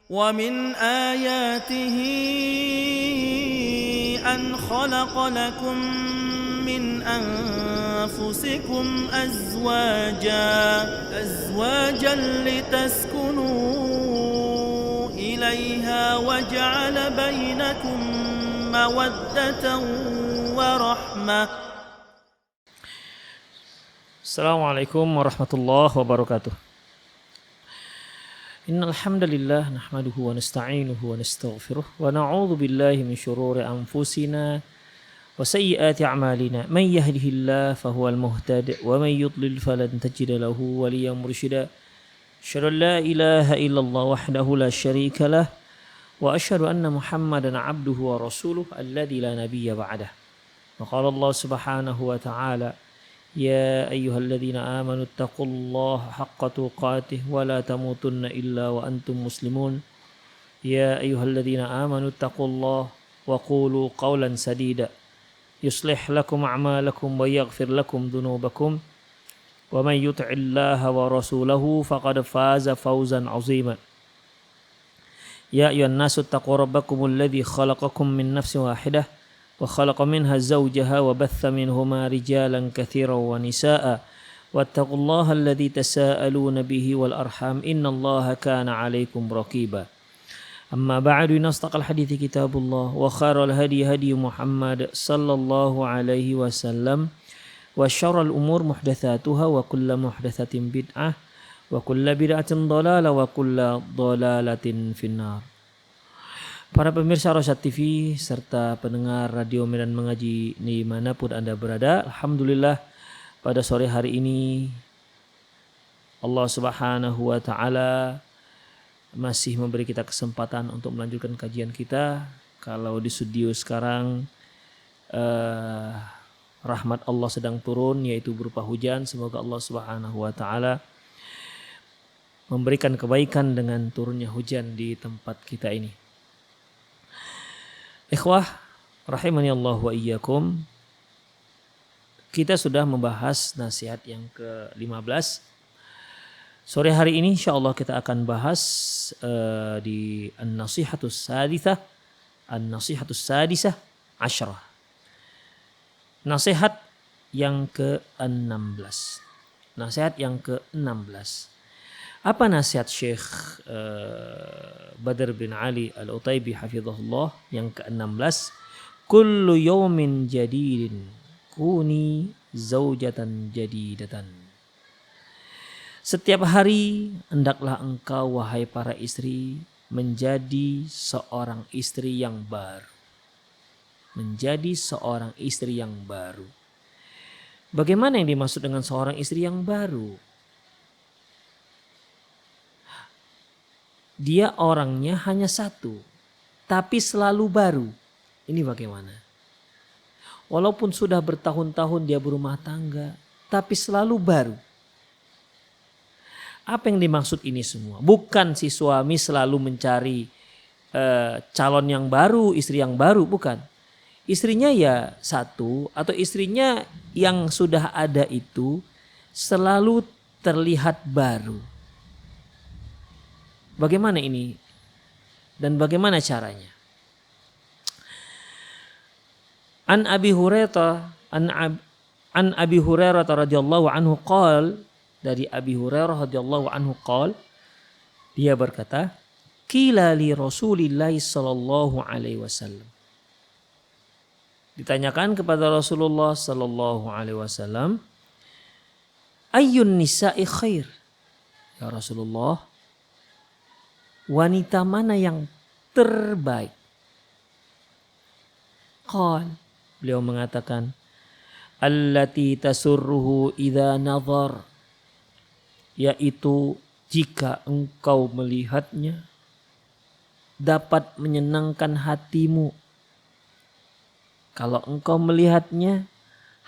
ومن آياته أن خلق لكم من أنفسكم أزواجا لتسكنوا إليها وجعل بينكم مودة ورحمة. Assalamualaikum warahmatullahi wabarakatuh. Innal hamdalillah nahmaduhu wa nasta'inuhu wa nastaghfiruh wa na'udzu billahi min shururi anfusina wa sayyiati a'malina. Man yahdihillahu fahuwal muhtadi wa man yudlil falan tajida lahu waliyyan mursyida. Asyhadu an la ilaha illallah wahdahu la syarika lah wa asyhadu anna Muhammadan 'abduhu wa rasuluhu alladzi la nabiyya ba'dah. Wa qala Allah subhanahu wa ta'ala يا أيها الذين آمنوا اتقوا الله حق تقاته ولا تموتن إلا وأنتم مسلمون يا أيها الذين آمنوا اتقوا الله وقولوا قولا سديدا يصلح لكم أعمالكم ويغفر لكم ذنوبكم ومن يطع الله ورسوله فقد فاز فوزا عظيما يا أيها الناس اتقوا ربكم الذي خلقكم من نفس واحدة وخلق منها زوجها وبث منهما رجالا كثيرا ونساء واتقوا الله الذي تساءلون به والأرحام إن الله كان عليكم رقيبا أما بعد أصدق الحديث كتاب الله وخير الهدي هدي محمد صلى الله عليه وسلم وشر الأمور محدثاتها وكل محدثة بدعة وكل بدعة ضلالة وكل ضلالة في النار. Para pemirsa Rosyad TV serta pendengar Radio Medan Mengaji dimanapun Anda berada, alhamdulillah pada sore hari ini Allah Subhanahu wa Ta'ala masih memberi kita kesempatan untuk melanjutkan kajian kita. Kalau di studio sekarang rahmat Allah sedang turun, yaitu berupa hujan. Semoga Allah Subhanahu wa Ta'ala memberikan kebaikan dengan turunnya hujan di tempat kita ini. Ikhwah rahimani Allah wa iyyakum. Kita sudah membahas nasihat yang ke-15. Sore hari ini insyaallah kita akan bahas di an-nasihatus sadisah asyarah. Nasihat yang ke-16. Nasihat yang ke-16. Apa nasihat Syekh Badr bin Ali Al-Utaibi hafizahullah yang ke-16? Kullu yawmin jadidin kuni zaujatan jadidatan. Setiap hari hendaklah engkau wahai para istri menjadi seorang istri yang baru. Menjadi seorang istri yang baru. Bagaimana yang dimaksud dengan seorang istri yang baru? Dia orangnya hanya satu, tapi selalu baru. Ini bagaimana? Walaupun sudah bertahun-tahun dia berumah tangga, tapi selalu baru. Apa yang dimaksud ini semua? Bukan si suami selalu mencari calon yang baru, istri yang baru, bukan. Istrinya ya satu, atau istrinya yang sudah ada itu selalu terlihat baru. Bagaimana ini dan bagaimana caranya? An Abi Hurairah radhiyallahu anhu qol, dari Abi Hurairah radhiyallahu anhu qol, dia berkata, qila li Rasulillah sallallahu alaihi wasallam. Ditanyakan kepada Rasulullah sallallahu alaihi wasallam, ayyun nisa'i khair? Ya Rasulullah, wanita mana yang terbaik? Qal, beliau mengatakan, allati tasurruhu idza nazar, yaitu jika engkau melihatnya dapat menyenangkan hatimu. Kalau engkau melihatnya,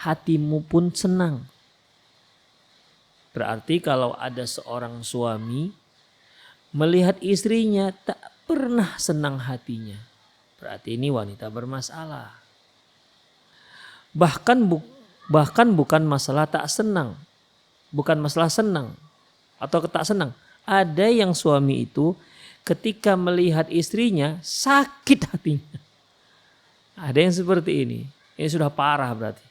hatimu pun senang. Berarti kalau ada seorang suami melihat istrinya tak pernah senang hatinya, berarti ini wanita bermasalah. Bahkan bukan masalah tak senang, bukan masalah senang atau tak senang. Ada yang suami itu ketika melihat istrinya sakit hatinya. Ada yang seperti ini. Ini sudah parah berarti.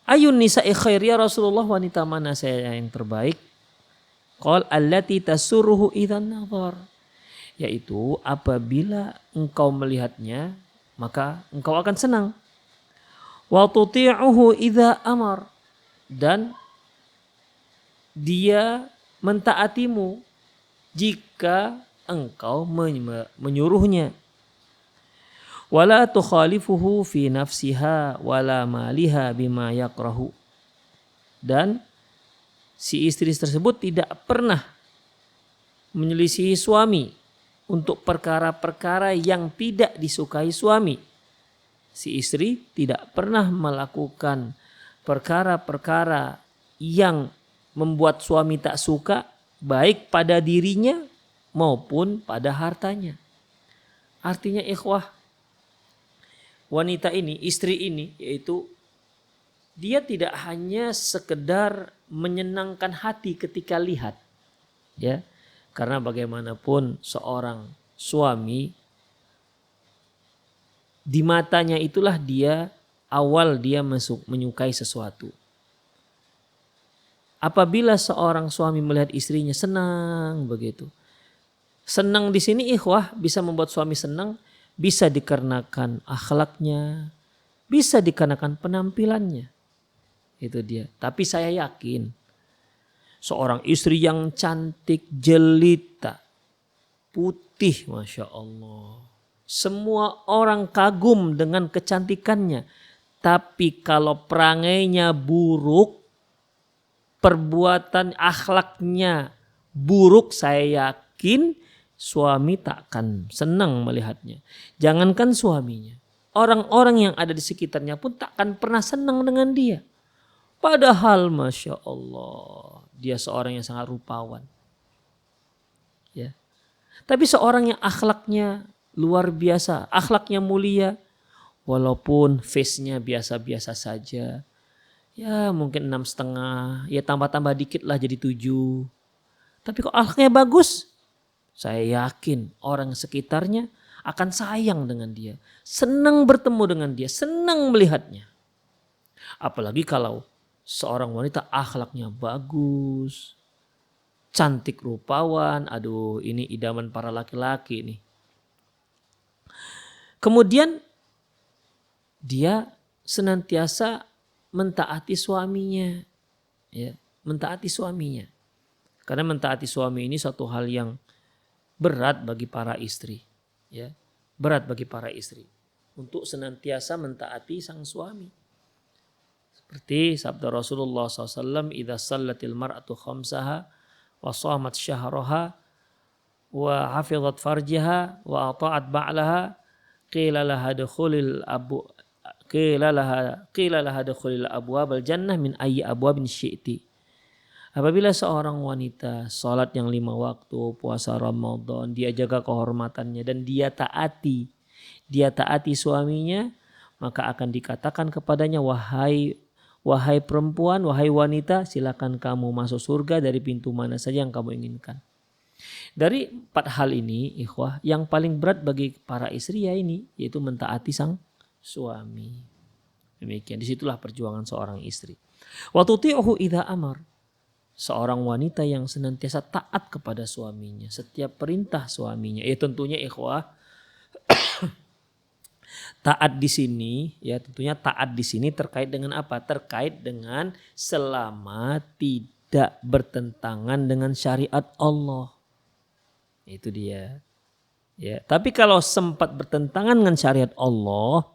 Ayun nisa'i khair ya Rasulullah, wanita mana saya yang terbaik? Qal allati tasurruhu idzan nazar. Yaitu apabila engkau melihatnya maka engkau akan senang. Wa tuti'uhu idza amar. Dan dia mentaatimu jika engkau menyuruhnya. Wala tukhalifuhu fi nafsiha wala maliha bima yakrahu. Dan si istri tersebut tidak pernah menyelisihi suami untuk perkara-perkara yang tidak disukai suami. Si istri tidak pernah melakukan perkara-perkara yang membuat suami tak suka, baik pada dirinya maupun pada hartanya. Artinya ikhwah, wanita ini, istri ini, yaitu dia tidak hanya sekedar menyenangkan hati ketika lihat, ya, karena bagaimanapun seorang suami di matanya itulah dia awal dia menyukai sesuatu. Apabila seorang suami melihat istrinya senang begitu. Senang di sini ikhwah bisa membuat suami senang, bisa dikarenakan akhlaknya, bisa dikarenakan penampilannya. Itu dia. Tapi saya yakin seorang istri yang cantik, jelita, putih, Masya Allah. Semua orang kagum dengan kecantikannya. Tapi kalau perangainya buruk, perbuatan akhlaknya buruk, saya yakin suami tak akan senang melihatnya. Jangankan suaminya, orang-orang yang ada di sekitarnya pun tak akan pernah senang dengan dia. Padahal Masya Allah, dia seorang yang sangat rupawan. Ya. Tapi seorang yang akhlaknya luar biasa, akhlaknya mulia, walaupun face-nya biasa-biasa saja. Ya mungkin 6,5, ya tambah-tambah dikit lah jadi 7. Tapi kok akhlaknya bagus, saya yakin orang sekitarnya akan sayang dengan dia. Senang bertemu dengan dia, senang melihatnya. Apalagi kalau seorang wanita akhlaknya bagus, cantik rupawan, aduh ini idaman para laki-laki nih. Kemudian dia senantiasa mentaati suaminya, ya, mentaati suaminya. Karena mentaati suami ini suatu hal yang berat bagi para istri, ya, berat bagi para istri untuk senantiasa mentaati sang suami. Seperti sabda Rasulullah SAW, "Idza sallatil mar'atu khamsaha wa shamat syahraha wa hafizat farjaha wa ata'at ba'laha qila laha dukhulil abwabal jannah min ayyi abwabin syi'ti." Apabila seorang wanita salat yang 5 waktu, puasa Ramadan, dia jaga kehormatannya dan dia taati suaminya, maka akan dikatakan kepadanya, wahai perempuan, wahai wanita, silakan kamu masuk surga dari pintu mana saja yang kamu inginkan. Dari 4 hal ini, ikhwah, yang paling berat bagi para istri ya ini, yaitu mentaati sang suami. Demikian, disitulah perjuangan seorang istri. Wa tuti'uhu idza amar. Seorang wanita yang senantiasa taat kepada suaminya, setiap perintah suaminya. Ya tentunya ikhwah, taat di sini, ya tentunya taat di sini terkait dengan apa? Terkait dengan selama tidak bertentangan dengan syariat Allah. Itu dia. Ya, tapi kalau sempat bertentangan dengan syariat Allah,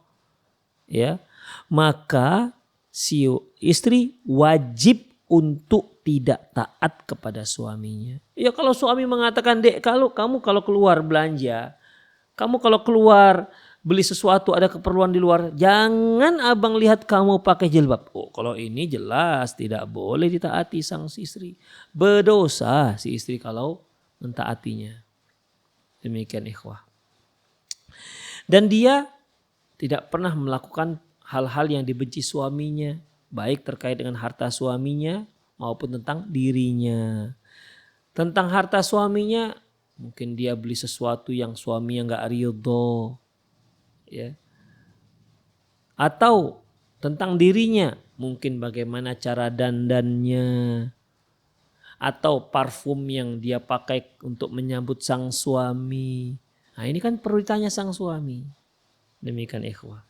ya, maka si istri wajib untuk tidak taat kepada suaminya. Ya kalau suami mengatakan, "Dek, kamu kalau keluar belanja, kamu kalau keluar beli sesuatu ada keperluan di luar, jangan abang lihat kamu pakai jilbab." Oh, kalau ini jelas tidak boleh ditaati sang istri. Berdosa si istri kalau mentaatinya. Demikian ikhwah. Dan dia tidak pernah melakukan hal-hal yang dibenci suaminya, baik terkait dengan harta suaminya maupun tentang dirinya. Tentang harta suaminya Mungkin dia beli sesuatu yang suaminya nggak ridho, ya. Atau tentang dirinya, mungkin bagaimana cara dandannya, atau parfum yang dia pakai untuk menyambut sang suami. Nah ini kan perlu ditanya sang suami. Demikian ikhwah.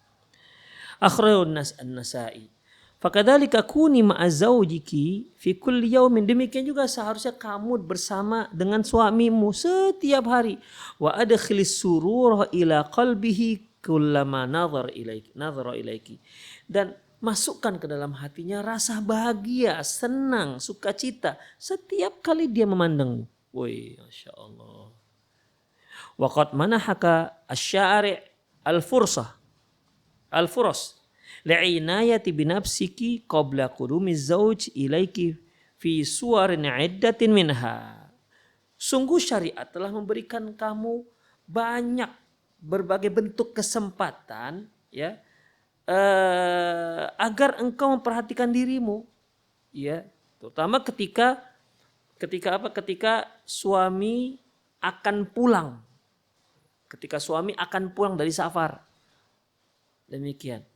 Akhrajun An-Nasa'i. Fakadzalika kuni ma'a zaujiki fi kulli yaumin. Demikian juga seharusnya kamu bersama dengan suamimu setiap hari. Wa adkhilis surura ila qalbihi kullama nadhara ilaiki. Dan masukkan ke dalam hatinya rasa bahagia, senang, sukacita setiap kali dia memandangmu. Woi, Masya Allah. Waqad manahaka asy-syari' al-furas li'inayati binafsiki qabla qudumiz zauj ilaiki fi suwarin iddatin minha. Sungguh syariat telah memberikan kamu banyak berbagai bentuk kesempatan, ya, agar engkau memperhatikan dirimu, ya, terutama ketika suami akan pulang, dari safar. Demikian.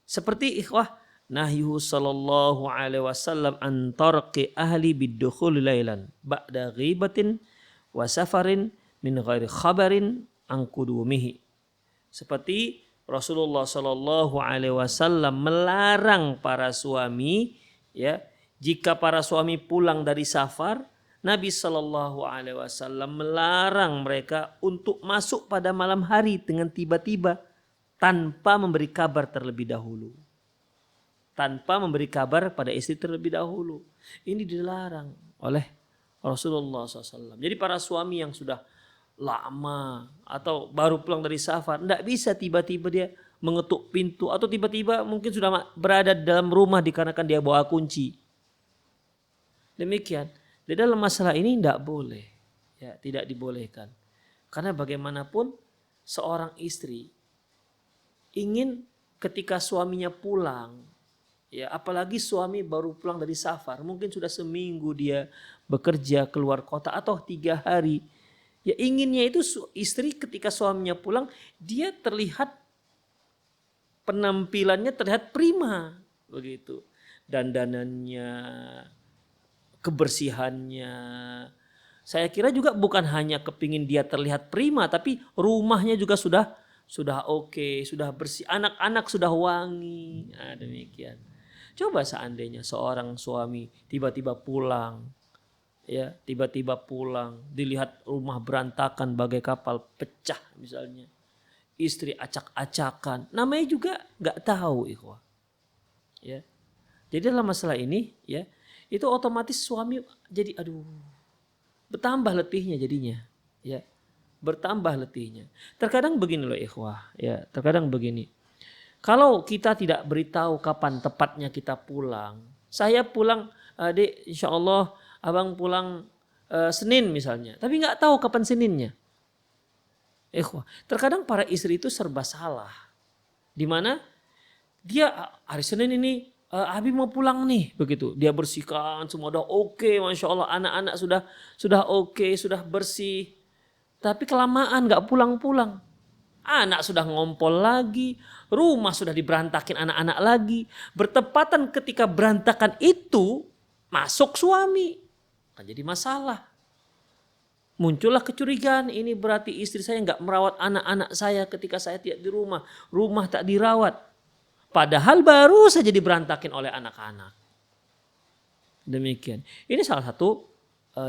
Seperti ikhwah nahyu sallallahu alaihi wasallam an tarqi ahli bidukhul lailan ba'da ghibatin wa safarin min ghairi khabarin an qudumihi. Seperti Rasulullah sallallahu alaihi wasallam melarang para suami, ya, jika para suami pulang dari safar, Nabi sallallahu alaihi wasallam melarang mereka untuk masuk pada malam hari dengan tiba-tiba tanpa memberi kabar terlebih dahulu. Tanpa memberi kabar pada istri terlebih dahulu. Ini dilarang oleh Rasulullah SAW. Jadi para suami yang sudah lama atau baru pulang dari safar, tidak bisa tiba-tiba dia mengetuk pintu atau tiba-tiba mungkin sudah berada dalam rumah dikarenakan dia bawa kunci. Demikian. Di dalam masalah ini tidak boleh, ya, tidak dibolehkan. Karena bagaimanapun seorang istri ingin ketika suaminya pulang, ya, apalagi suami baru pulang dari safar, mungkin sudah seminggu dia bekerja keluar kota atau 3 hari, ya, inginnya itu istri ketika suaminya pulang dia terlihat penampilannya terlihat prima, begitu, dandanannya, kebersihannya. Saya kira juga bukan hanya kepingin dia terlihat prima, tapi rumahnya juga sudah oke, sudah bersih, anak-anak sudah wangi. Nah, demikian. Coba seandainya seorang suami tiba-tiba pulang, ya, dilihat rumah berantakan bagai kapal pecah misalnya, istri acak-acakan, namanya juga nggak tahu, ikhwah. Ya, jadi dalam masalah ini, ya, itu otomatis suami jadi bertambah letihnya jadinya, ya. Bertambah letihnya. Terkadang begini loh ikhwah, ya, terkadang begini. Kalau kita tidak beritahu kapan tepatnya kita pulang. Saya pulang, Dek, insya Allah abang pulang Senin misalnya. Tapi nggak tahu kapan Seninnya. Ikhwah, terkadang para istri itu serba salah. Di mana dia hari Senin ini Abi mau pulang nih, begitu. Dia bersihkan semua udah oke, Masya Allah, anak-anak sudah oke, sudah bersih. Tapi kelamaan gak pulang-pulang. Anak sudah ngompol lagi. Rumah sudah diberantakin anak-anak lagi. Bertepatan ketika berantakan itu masuk suami. Kan jadi masalah. Muncullah kecurigaan. Ini berarti istri saya gak merawat anak-anak saya ketika saya tidak di rumah. Rumah tak dirawat. Padahal baru saja diberantakin oleh anak-anak. Demikian. Ini salah satu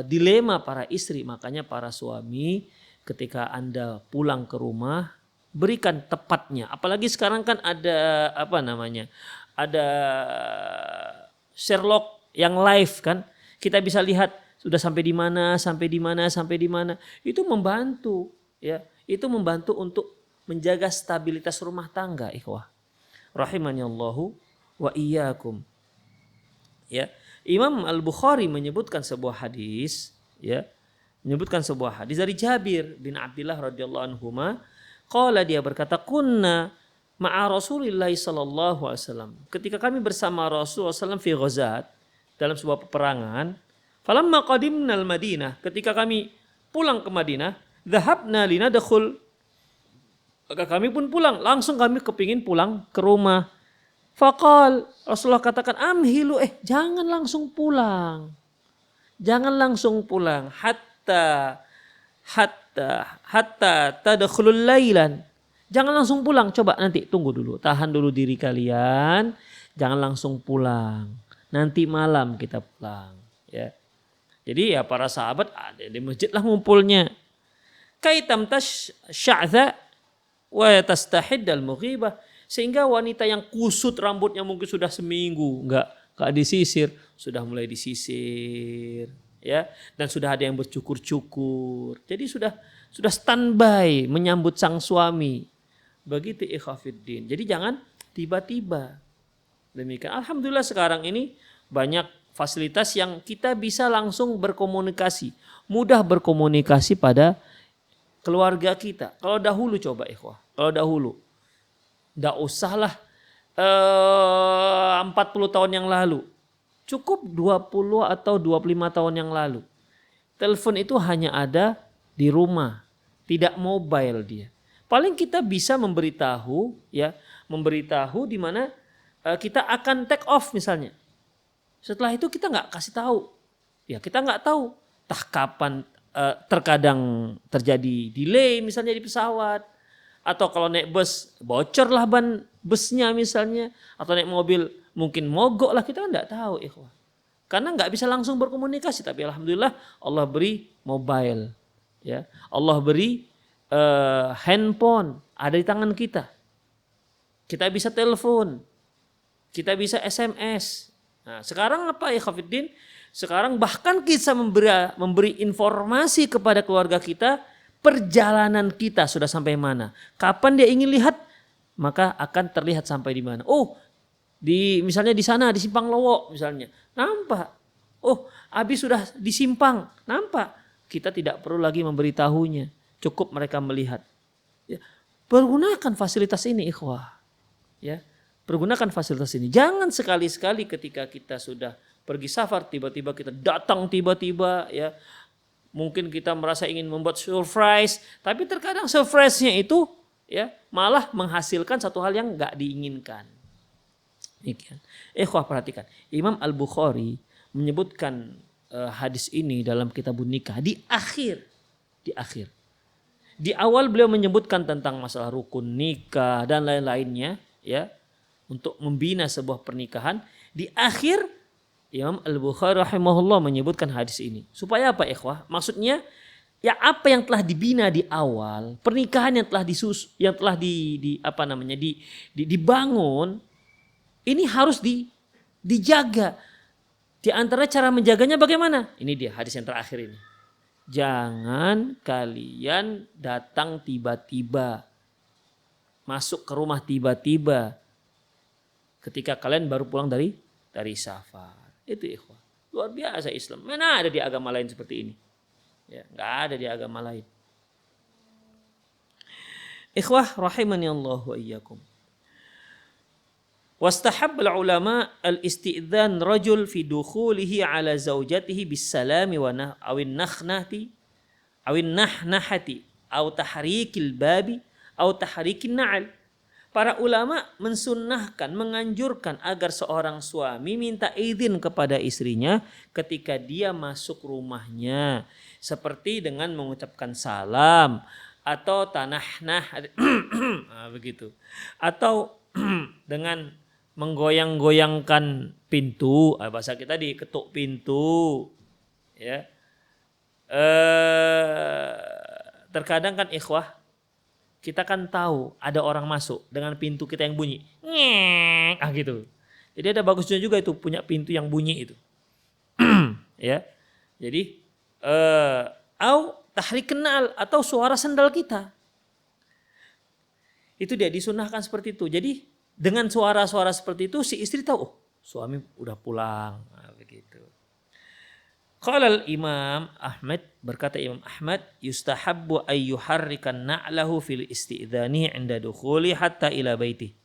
dilema para istri. Makanya para suami, ketika Anda pulang ke rumah, berikan tepatnya. Apalagi sekarang kan ada ada Sherlock yang live kan. Kita bisa lihat sudah sampai di mana. Itu membantu, ya. Itu membantu untuk menjaga stabilitas rumah tangga, ikhwah. Rahimanallahu wa iyyakum. Ya. Imam Al-Bukhari menyebutkan sebuah hadis, ya. Menyebutkan sebuah hadis dari Jabir bin Abdullah radhiyallahu anhuma, qala, dia berkata, kunna ma'a Rasulillah sallallahu alaihi wasallam. Ketika kami bersama Rasulullah sallallahu fi ghazat, dalam sebuah peperangan, Falamma qadimnal Madinah, ketika kami pulang ke Madinah, dhahabna linadkhul, maka kami pun pulang, langsung kami kepingin pulang ke rumah. Faqal, Rasulullah katakan, amhilu, jangan langsung pulang. Jangan langsung pulang hatta tadkhulul lailan. Jangan langsung pulang, coba nanti tunggu dulu, tahan dulu diri kalian, jangan langsung pulang. Nanti malam kita pulang, ya. Jadi ya para sahabat ada di masjid lah ngumpulnya. Kaitam tasya'dha wa tastahid al-mughibah, sehingga wanita yang kusut rambutnya mungkin sudah seminggu enggak disisir, sudah mulai disisir, ya, dan sudah ada yang bercukur-cukur. Jadi sudah standby menyambut sang suami. Begitu ikhwafiddin. Jadi jangan tiba-tiba. Demikian. Alhamdulillah sekarang ini banyak fasilitas yang kita bisa langsung berkomunikasi, mudah berkomunikasi pada keluarga kita. Kalau dahulu coba ikhwah, kalau dahulu enggak usahlah 40 tahun yang lalu. Cukup 20 atau 25 tahun yang lalu. Telepon itu hanya ada di rumah, tidak mobile dia. Paling kita bisa memberitahu di mana kita akan take off misalnya. Setelah itu kita nggak kasih tahu. Ya kita nggak tahu kapan terkadang terjadi delay misalnya di pesawat. Atau kalau naik bus bocorlah ban busnya misalnya. Atau naik mobil mungkin mogok lah, kita kan nggak tahu ikhwah. Karena nggak bisa langsung berkomunikasi. Tapi alhamdulillah Allah beri mobile. Ya, Allah beri handphone ada di tangan kita. Kita bisa telepon. Kita bisa SMS. Nah, sekarang apa ya Khafiddin? Sekarang bahkan kita memberi informasi kepada keluarga kita, perjalanan kita sudah sampai mana. Kapan dia ingin lihat, maka akan terlihat sampai di mana. Oh, misalnya di sana di Simpang Lowo misalnya. Nampak. Oh, habis sudah di Simpang. Nampak. Kita tidak perlu lagi memberitahunya. Cukup mereka melihat. Ya, pergunakan fasilitas ini ikhwah. Ya. Pergunakan fasilitas ini. Jangan sekali-sekali ketika kita sudah pergi safar tiba-tiba kita datang tiba-tiba ya. Mungkin kita merasa ingin membuat surprise, tapi terkadang surprise-nya itu ya malah menghasilkan satu hal yang enggak diinginkan. Demikian. Ikhwah perhatikan. Imam Al-Bukhari menyebutkan hadis ini dalam Kitabun Nikah di akhir. Di awal beliau menyebutkan tentang masalah rukun nikah dan lain-lainnya ya. Untuk membina sebuah pernikahan, di akhir Imam Al-Bukhari rahimahullah menyebutkan hadis ini. Supaya apa ikhwah? Maksudnya ya apa yang telah dibina di awal, pernikahan yang telah dibangun, ini harus dijaga. Di antara cara menjaganya bagaimana? Ini dia hadis yang terakhir ini. Jangan kalian datang tiba-tiba. Masuk ke rumah tiba-tiba. Ketika kalian baru pulang dari safar. Itu ikhwah. Luar biasa Islam. Mana ada di agama lain seperti ini? Ya, enggak ada di agama lain. Ikhwah rahimani Allah wa iyyakum. Wastahab al-ulama al-isti'dhan rajul fi dukhulihi ala zawjatihi bis-salami wa awin nakhnati awin nahnahati aw tahrikil babi aw tahrikin na'al. Para ulama mensunnahkan, menganjurkan agar seorang suami minta izin kepada istrinya ketika dia masuk rumahnya. Seperti dengan mengucapkan salam atau tanahnah begitu. Atau dengan menggoyang-goyangkan pintu, bahasa kita diketuk pintu, ya. Terkadang kan ikhwah, kita kan tahu ada orang masuk dengan pintu kita yang bunyi, gitu. Jadi ada bagusnya juga itu punya pintu yang bunyi itu, ya. Jadi, au tahrik kenal atau suara sendal kita, itu dia disunahkan seperti itu. Jadi dengan suara-suara seperti itu si istri tahu, suami udah pulang. Nah, begitu. Qala al-Imam Ahmad, berkata Imam Ahmad, yustahabbu ay yuharrikan na'lahu fil isti'dzani 'inda dukhuli hatta ila baiti.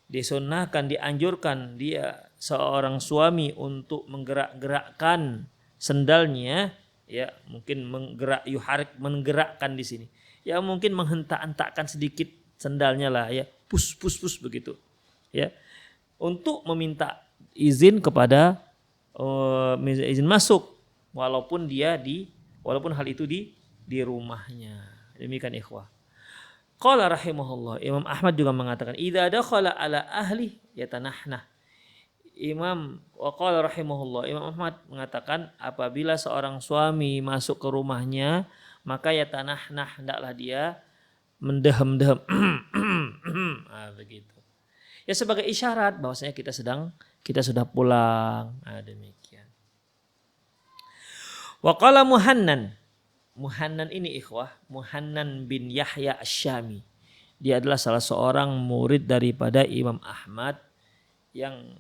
Disunnahkan, dianjurkan dia seorang suami untuk menggerak-gerakkan sendalnya, ya mungkin menggerakkan di sini. Ya mungkin menghentak-hentakkan sedikit sendalnya lah ya, pus begitu. Ya. Untuk meminta izin kepada izin masuk walaupun hal itu di rumahnya. Demikian ikhwah. Qala rahimahullah, Imam Ahmad juga mengatakan idza dakhala ala ahli yatanahna. Imam rahimahullah, Imam Ahmad mengatakan apabila seorang suami masuk ke rumahnya maka yatanahna, hendaklah dia mendehem-dehem. Begitu. Ya sebagai isyarat bahwasanya kita sudah pulang. Demikian. Wa qala Muhannan ini ikhwah, Muhannan bin Yahya Asy-Syami. Dia adalah salah seorang murid daripada Imam Ahmad yang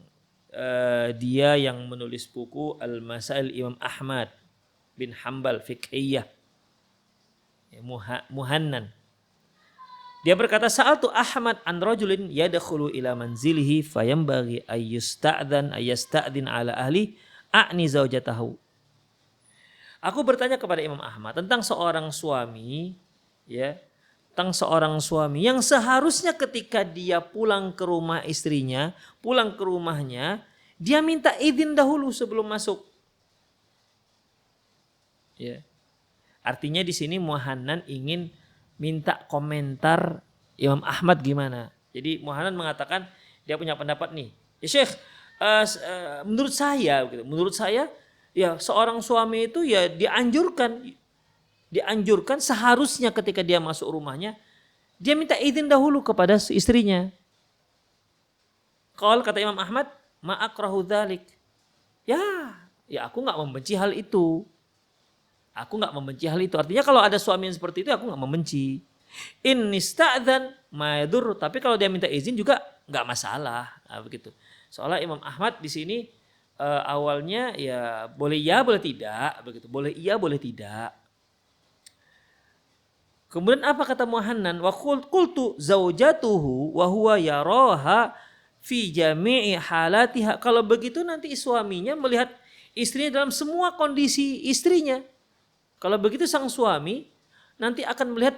dia yang menulis buku Al-Masail Imam Ahmad bin Hanbal Fiqhiyah. Muhannan. Dia berkata sa'altu Ahmad an rajulin yadkhulu ila manzilihi fayambaghi ayyasta'dhin ala ahli a'ni zaujatahu. Aku bertanya kepada Imam Ahmad tentang seorang suami, ya, tentang seorang suami yang seharusnya ketika dia pulang ke rumah istrinya, pulang ke rumahnya, dia minta izin dahulu sebelum masuk. Ya. Artinya di sini Muhannan ingin minta komentar Imam Ahmad gimana. Jadi Muhannan mengatakan dia punya pendapat nih. Ya Syekh, menurut saya ya seorang suami itu ya dianjurkan seharusnya ketika dia masuk rumahnya dia minta izin dahulu kepada istrinya. Kalau kata Imam Ahmad, ma'akrahu dzalik. Ya aku enggak membenci hal itu. Artinya kalau ada suami yang seperti itu aku enggak membenci. In nista'dzan ma yadur, tapi kalau dia minta izin juga enggak masalah. Begitu. Soalnya Imam Ahmad di sini awalnya ya boleh tidak begitu, boleh iya boleh tidak. Kemudian apa kata Muhannan? Wa qultu zaujatuhu wa huwa yaraha fi jami'i halatiha. Kalau begitu nanti suaminya melihat istrinya dalam semua kondisi istrinya. Kalau begitu sang suami nanti akan melihat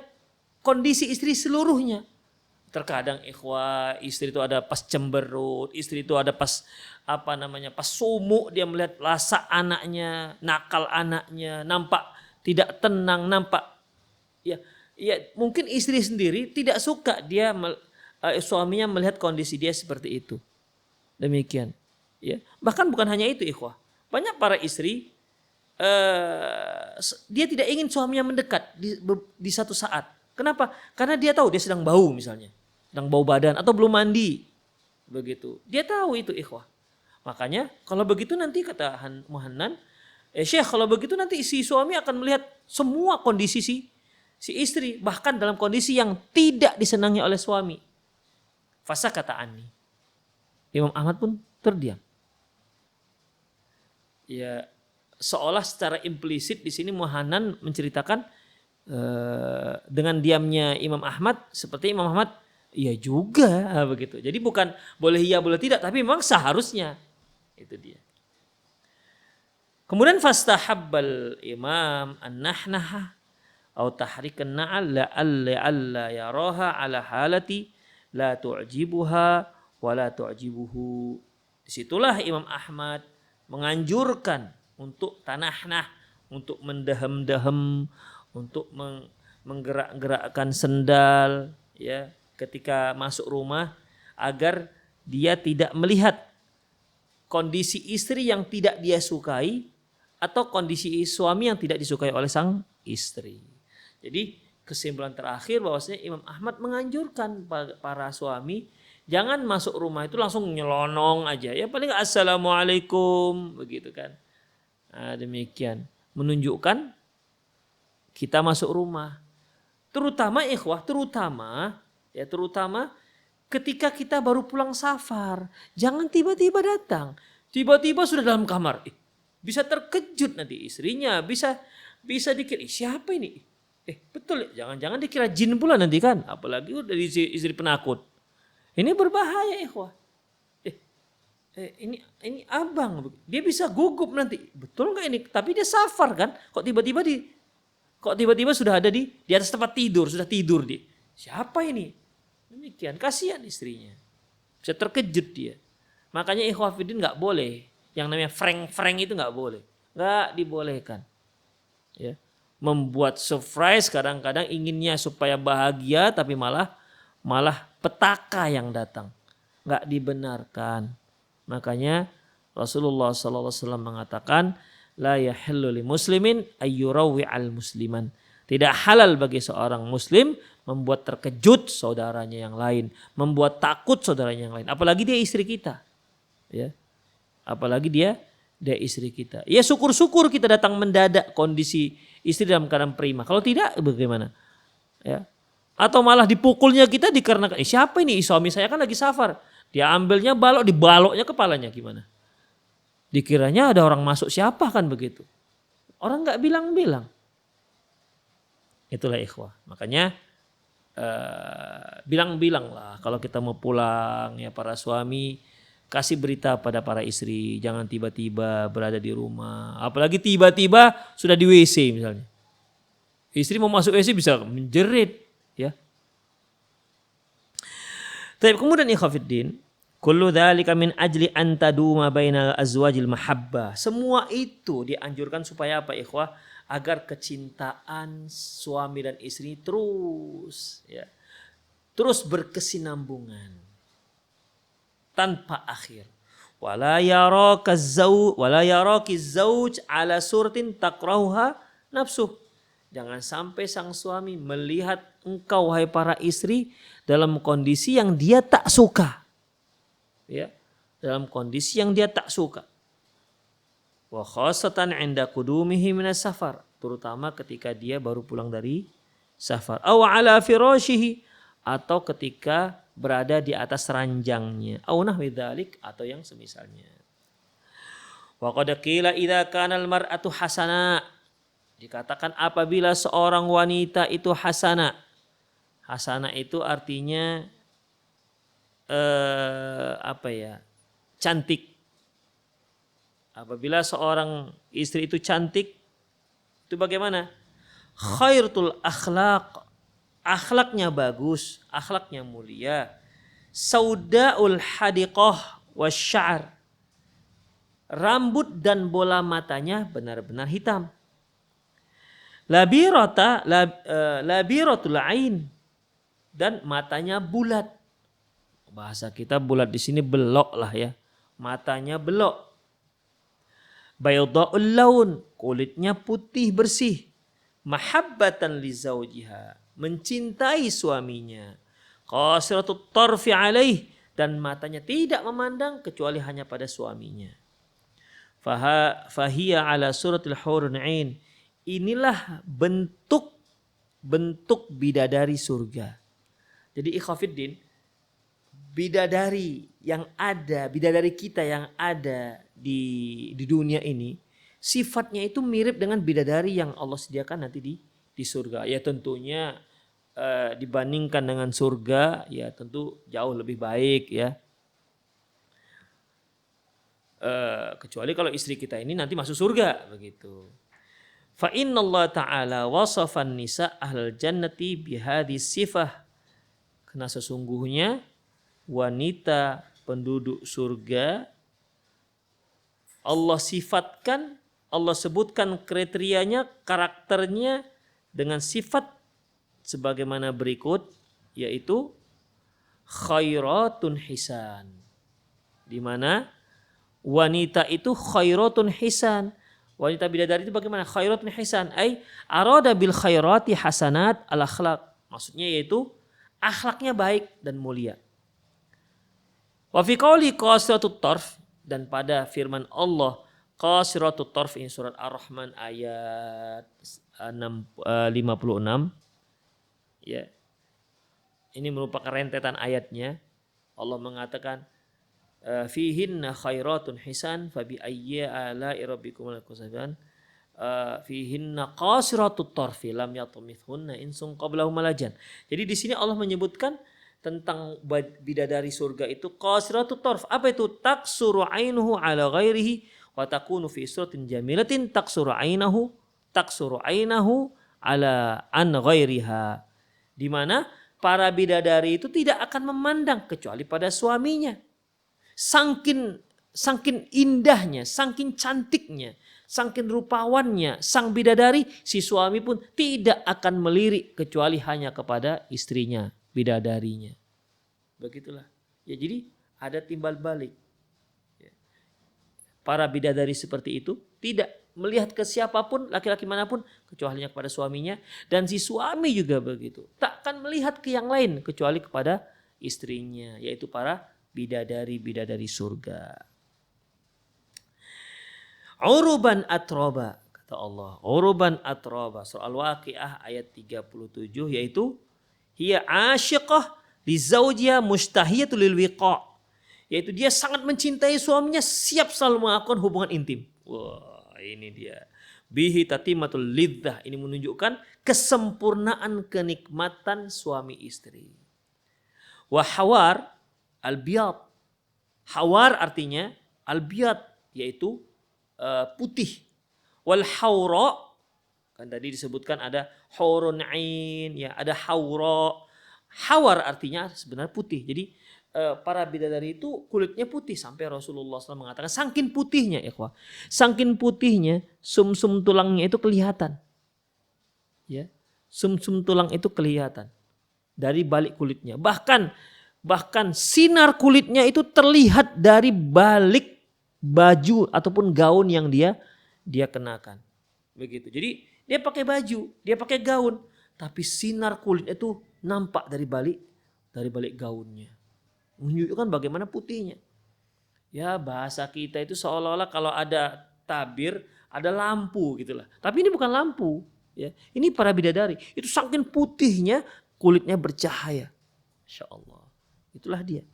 kondisi istri seluruhnya. Terkadang ikhwah, istri itu ada pas cemberut, istri itu ada pas pas sumuk, dia melihat lasak anaknya, nakal anaknya, nampak tidak tenang, nampak ya mungkin istri sendiri tidak suka dia suaminya melihat kondisi dia seperti itu. Demikian. Ya, bahkan bukan hanya itu ikhwah. Banyak para istri dia tidak ingin suaminya mendekat di satu saat. Kenapa? Karena dia tahu dia sedang bau misalnya. Sedang bau badan atau belum mandi. Begitu. Dia tahu itu ikhwah. Makanya kalau begitu nanti kata Muhannan, Syekh kalau begitu nanti si suami akan melihat semua kondisi si istri. Bahkan dalam kondisi yang tidak disenangi oleh suami. Fasa kata Ani. Imam Ahmad pun terdiam. Ya seolah secara implisit di sini Muhannan menceritakan dengan diamnya Imam Ahmad seperti Imam Ahmad iya juga begitu. Jadi bukan boleh iya boleh tidak, tapi memang seharusnya itu dia. Kemudian fastahabbal imam an-nahnaha atau tahrikan na'al alla yaraha ala halati la tu'jibuha wa la tu'jibuhu. Disitulah Imam Ahmad menganjurkan untuk tanahnah, untuk mendehem-dehem, untuk menggerak-gerakkan sendal ya ketika masuk rumah agar dia tidak melihat kondisi istri yang tidak dia sukai atau kondisi suami yang tidak disukai oleh sang istri. Jadi kesimpulan terakhir bahwasanya Imam Ahmad menganjurkan para suami jangan masuk rumah itu langsung nyelonong aja. Ya paling assalamualaikum begitu kan. Nah, demikian menunjukkan kita masuk rumah. Terutama ikhwah, terutama ketika kita baru pulang safar. Jangan tiba-tiba datang. Tiba-tiba sudah dalam kamar. Bisa terkejut nanti istrinya. Bisa dikira, siapa ini? Betul ya, jangan-jangan dikira jin pula nanti kan. Apalagi udah istri penakut. Ini berbahaya ikhwah. Ini abang, dia bisa gugup nanti. Betul nggak ini? Tapi dia safar kan? Kok tiba-tiba sudah ada di atas tempat tidur, sudah tidur dia. Siapa ini? Demikian, kasihan istrinya. Bisa terkejut dia. Makanya ikhwah fiddin nggak boleh. Yang namanya frank itu nggak boleh. Nggak dibolehkan. Ya. Membuat surprise kadang-kadang inginnya supaya bahagia tapi malah petaka yang datang. Nggak dibenarkan. Makanya Rasulullah SAW mengatakan la yahillu li muslimin ayyurawi al musliman. Tidak halal bagi seorang muslim membuat terkejut saudaranya yang lain, membuat takut saudaranya yang lain, apalagi dia istri kita. Ya. Apalagi dia istri kita. Ya syukur-syukur kita datang mendadak kondisi istri dalam keadaan prima. Kalau tidak bagaimana? Ya. Atau malah dipukulnya kita dikarenakan siapa ini? Suami saya kan lagi safar. Dia ambilnya balok, dibaloknya kepalanya gimana? Dikiranya ada orang masuk, siapa kan begitu? Orang nggak bilang-bilang. Itulah ikhwah. Makanya bilang-bilang lah kalau kita mau pulang ya para suami, kasih berita pada para istri, jangan tiba-tiba berada di rumah. Apalagi tiba-tiba sudah di WC misalnya. Istri mau masuk WC bisa menjerit ya. Tapi kemudian ikhwafiddin, kullu dzalika min ajli an taduma bainal azwajil mahabbah. Semua itu dianjurkan supaya apa ikhwah? Agar kecintaan suami dan istri terus berkesinambungan tanpa akhir. Wala yaraki zauj ala surtin takrahuha nafsuh. Jangan sampai sang suami melihat engkau wahai para istri dalam kondisi yang dia tak suka. Ya, dalam kondisi yang dia tak suka. Wa khasatan 'inda qudumihi minas safar, terutama ketika dia baru pulang dari safar. Aw 'ala firashihi, atau ketika berada di atas ranjangnya. Aw nahwi dzalik, atau yang semisalnya. Wa qad qila idza kana al-mar'atu hasana, dikatakan apabila seorang wanita itu hasana. Hasana itu artinya cantik. Apabila seorang istri itu cantik, itu bagaimana? Khairatul akhlaq, akhlaknya bagus, akhlaknya mulia. Saudaul hadiqah wasya'r, rambut dan bola matanya benar-benar hitam. Labiratul ain, dan matanya bulat. Bahasa kita bulat di sini belok lah ya. Matanya belok. Baydaul laun, kulitnya putih bersih. Mahabbatan li zawjiha, mencintai suaminya. Qasiratut tarfi alaih, dan matanya tidak memandang kecuali hanya pada suaminya. Fahiya ala suratil hurun ain. Inilah bentuk bidadari surga. Jadi ikhwafiddin, bidadari kita yang ada di dunia ini, sifatnya itu mirip dengan bidadari yang Allah sediakan nanti di surga. Ya tentunya dibandingkan dengan surga, ya tentu jauh lebih baik ya. Kecuali kalau istri kita ini nanti masuk surga begitu. Fa innallaha ta'ala wasafan nisa ahlal jannati bihadhi sifah. Karena sesungguhnya wanita penduduk surga Allah sifatkan, Allah sebutkan kriterianya, karakternya dengan sifat sebagaimana berikut, yaitu khairatun hisan. Di mana wanita itu khairatun hisan. Wanita bidadari itu bagaimana? Khairatun hisan. Ay arada bil khairati hasanat al akhlaq. Maksudnya yaitu akhlaknya baik dan mulia. Wa fi qouli qasiratut tarf, dan pada firman Allah qasiratut tarf, in surat Ar-Rahman ayat 56. Ya. Ini merupakan rentetan ayatnya. Allah mengatakan fihinna khairatun hisan fabi ayyi ala'i rabbikumul tukadziban fihinna qasiratut tarfi lam yatumithunna insun qablahum malajan. Jadi di sini Allah menyebutkan tentang bidadari surga itu qasiratut tarf. Apa itu? Taksuru ainuhu ala ghairihi wa takunu fi suratin jamilatin taksuru ainahu ala an ghairiha. Di mana para bidadari itu tidak akan memandang kecuali pada suaminya. Sangkin indahnya, sangkin cantiknya, sangkin rupawannya sang bidadari, si suami pun tidak akan melirik kecuali hanya kepada istrinya, bidadarinya. Begitulah. Ya, jadi ada timbal balik. Para bidadari seperti itu tidak melihat ke siapapun, laki-laki manapun, kecuali hanya kepada suaminya. Dan si suami juga begitu. Tak akan melihat ke yang lain kecuali kepada istrinya, yaitu para bidadari-bidadari surga. Uruban atroba, kata Allah. Uruban atroba. Surah Al-Waqi'ah ayat 37, yaitu hiya asyiqah li zawjiha mustahiyatul lil wiqa'. Yaitu dia sangat mencintai suaminya, siap selalu melakukan hubungan intim. Wah, ini dia. Bihi tatimatul lidzah. Ini menunjukkan kesempurnaan kenikmatan suami istri. Wa hawar al-biyad. Hawar artinya al-biyad, yaitu putih. Wal haura, kan tadi disebutkan ada hurun ain, ya, ada haura. Hawar artinya sebenarnya putih. Jadi para bidadari itu kulitnya putih sampai Rasulullah SAW mengatakan saking putihnya, ikhwah, saking putihnya sumsum tulangnya itu kelihatan, ya, sumsum tulang itu kelihatan dari balik kulitnya, bahkan sinar kulitnya itu terlihat dari balik baju ataupun gaun yang dia kenakan, begitu. Jadi dia pakai baju, dia pakai gaun, tapi sinar kulit itu nampak dari balik gaunnya. Menunjukkan bagaimana putihnya. Ya, bahasa kita itu seolah-olah kalau ada tabir, ada lampu gitulah. Tapi ini bukan lampu, ya. Ini para bidadari. Itu saking putihnya, kulitnya bercahaya. Masya Allah. Itulah dia.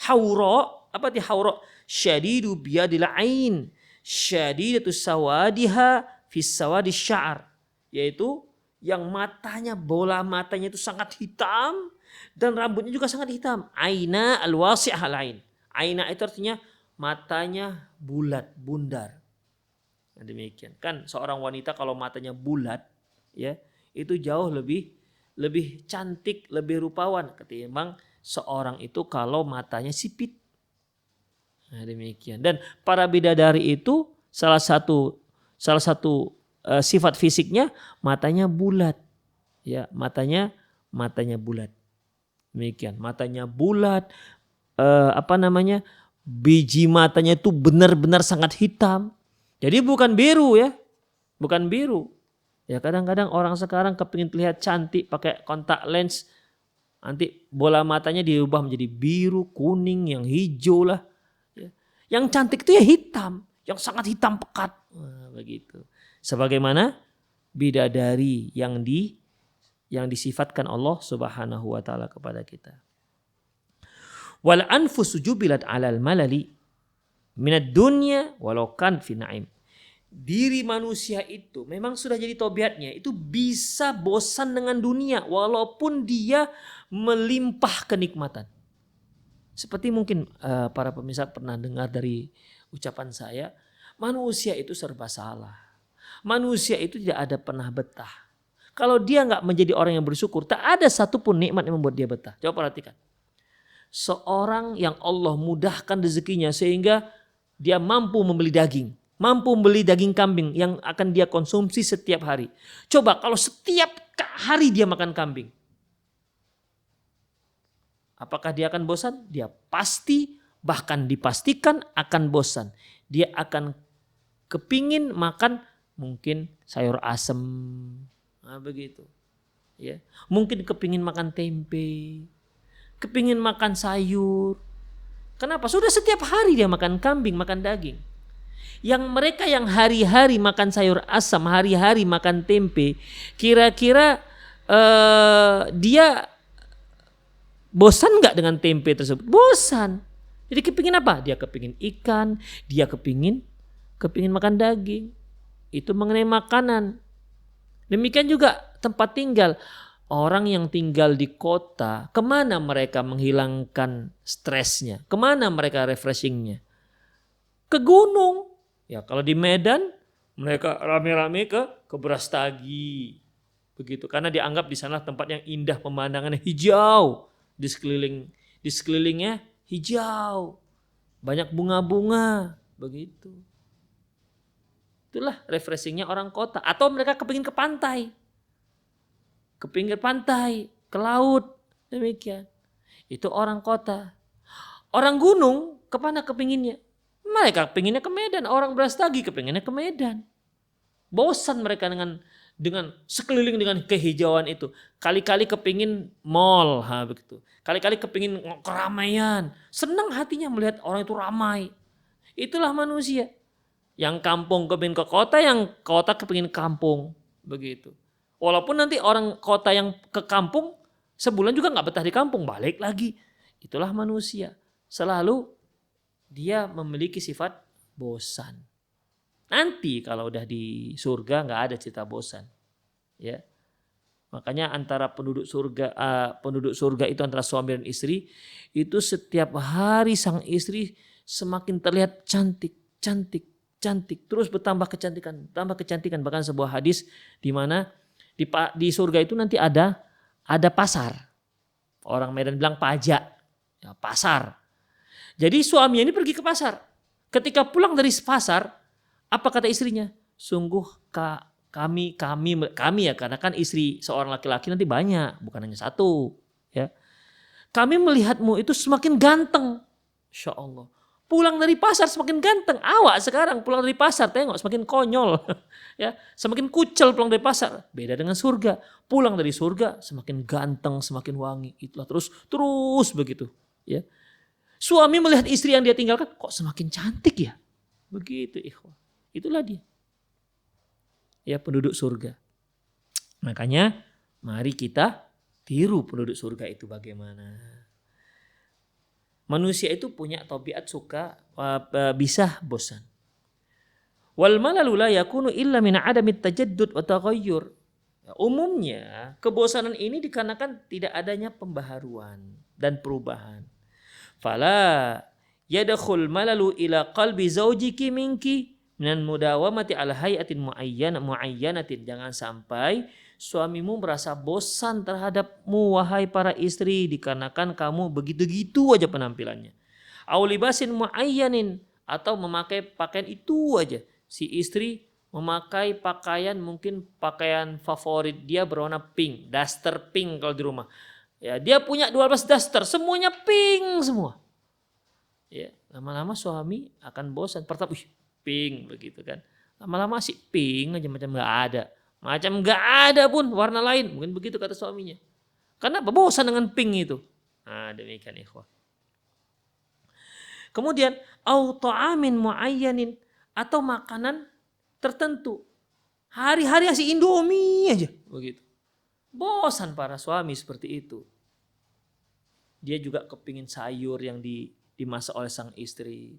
Haura, apa arti haura? Syadidu biyadil ain, syadidatu sawadiha fis sawadi sya'ar. Yaitu yang matanya, bola matanya itu sangat hitam. Dan rambutnya juga sangat hitam. Aina al-wasi'ah al-ain. Aina itu artinya matanya bulat, bundar. Nah, demikian. Kan seorang wanita kalau matanya bulat, ya, itu jauh lebih cantik, lebih rupawan ketimbang seorang itu kalau matanya sipit. Nah, demikian. Dan para bidadari itu salah satu sifat fisiknya matanya bulat. Ya, matanya bulat. Demikian, matanya bulat, biji matanya itu benar-benar sangat hitam. Jadi bukan biru, ya, bukan biru. Ya, kadang-kadang orang sekarang kepingin terlihat cantik pakai kontak lens, nanti bola matanya diubah menjadi biru, kuning, yang hijau lah. Ya. Yang cantik itu ya hitam, yang sangat hitam pekat, begitu. Sebagaimana bidadari yang disifatkan Allah Subhanahu wa taala kepada kita. Wal anfusu jubilat 'alal malali minad dunya walau kan fi na'im. Diri manusia itu memang sudah jadi tabiatnya, itu bisa bosan dengan dunia walaupun dia melimpah kenikmatan. Seperti mungkin para pemirsa pernah dengar dari ucapan saya, manusia itu serba salah. Manusia itu tidak ada pernah betah. Kalau dia nggak menjadi orang yang bersyukur, tak ada satupun nikmat yang membuat dia betah. Coba perhatikan. Seorang yang Allah mudahkan rezekinya sehingga dia mampu membeli daging kambing yang akan dia konsumsi setiap hari. Coba kalau setiap hari dia makan kambing, apakah dia akan bosan? Dia pasti, bahkan dipastikan akan bosan. Dia akan kepingin makan mungkin sayur asem. Nah, begitu. Ya. Mungkin kepingin makan tempe, kepingin makan sayur. Kenapa? Sudah setiap hari dia makan kambing, makan daging. Yang mereka yang hari-hari makan sayur asam, hari-hari makan tempe, kira-kira dia bosan nggak dengan tempe tersebut? Bosan. Jadi kepingin apa? Dia kepingin ikan, dia kepingin makan daging. Itu mengenai makanan. Demikian juga tempat tinggal. orang yang tinggal di kota, kemana mereka menghilangkan stresnya? Kemana mereka refreshingnya? Ke gunung. Ya kalau di Medan mereka rame-rame ke Brastagi. Begitu, karena dianggap di sana tempat yang indah, pemandangannya hijau, di sekelilingnya hijau, banyak bunga-bunga, begitu. Itulah refreshingnya orang kota. Atau mereka kepingin ke pantai, ke pinggir pantai, ke laut, demikian. Itu orang kota. Orang gunung kemana kepinginnya? Mereka kepinginnya ke Medan. Orang Brastagi kepinginnya ke Medan. Bosan mereka dengan sekeliling dengan kehijauan itu. Kali-kali kepingin mall, begitu. Kali-kali kepingin keramaian. Senang hatinya melihat orang itu ramai. Itulah manusia. Yang kampung kepingin ke kota, yang kota kepingin kampung, begitu. Walaupun nanti orang kota yang ke kampung sebulan juga nggak betah di kampung, balik lagi. Itulah manusia. Selalu dia memiliki sifat bosan. Nanti kalau udah di surga nggak ada cerita bosan, ya. Makanya antara penduduk surga itu antara suami dan istri itu setiap hari sang istri semakin terlihat cantik, terus bertambah kecantikan, bahkan sebuah hadis di mana di surga itu nanti ada pasar. Orang Medan bilang pajak, ya, pasar. Jadi suami ini pergi ke pasar. Ketika pulang dari pasar, apa kata istrinya? Sungguh kami ya, karena kan istri seorang laki-laki nanti banyak, bukan hanya satu, ya. Kami melihatmu itu semakin ganteng. Insya Allah. Pulang dari pasar semakin ganteng. Awak sekarang pulang dari pasar tengok semakin konyol, ya, semakin kucel pulang dari pasar. Beda dengan surga. Pulang dari surga semakin ganteng, semakin wangi. Itulah terus begitu, ya. Suami melihat istri yang dia tinggalkan kok semakin cantik ya. Begitu ikhwah. Itulah dia. Ya, penduduk surga. Makanya mari kita tiru penduduk surga itu bagaimana. Manusia itu punya tabiat suka bisa bosan. Wal malalu la yakunu illa min adamit tajaddud wa taghayyur. Umumnya kebosanan ini dikarenakan tidak adanya pembaharuan dan perubahan. Fala yadkhul malalu ila qalbi zaujiki minki minan mudawamati ala hayatin muayyanatin. Jangan sampai suamimu merasa bosan terhadapmu wahai para istri dikarenakan kamu begitu-gitu aja penampilannya. Au libasin muayyanin, atau memakai pakaian itu aja. Si istri memakai pakaian, mungkin pakaian favorit dia berwarna pink, daster pink kalau di rumah. Ya, dia punya 12 daster, semuanya pink semua. Ya, lama-lama suami akan bosan. Pertama, pink begitu kan. Lama-lama sih pink aja, macam nggak ada pun warna lain. Mungkin begitu kata suaminya. Karena bosan dengan pink itu. Nah, demikian ikhwah. Kemudian au ta'amin muayyanin, atau makanan tertentu. Hari-hari nasi Indomie aja begitu. Bosan para suami seperti itu. Dia juga kepingin sayur yang dimasak oleh sang istri.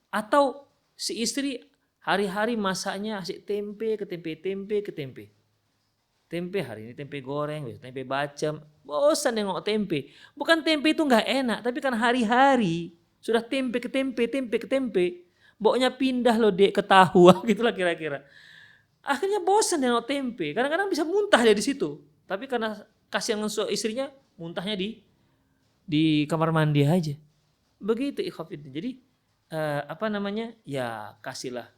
Atau si istri hari-hari masaknya asik tempe ke tempe. Tempe hari ini tempe goreng, tempe bacem. Bosan nengok tempe. Bukan tempe itu nggak enak, tapi kan hari-hari sudah tempe ke tempe. Baunya pindah loh dek ke tahu, gitulah kira-kira. Akhirnya bosan nengok tempe. Kadang-kadang bisa muntah dari situ. Tapi karena kasihan istrinya, muntahnya di kamar mandi aja. Begitu ikhwafidin. Jadi ya kasihlah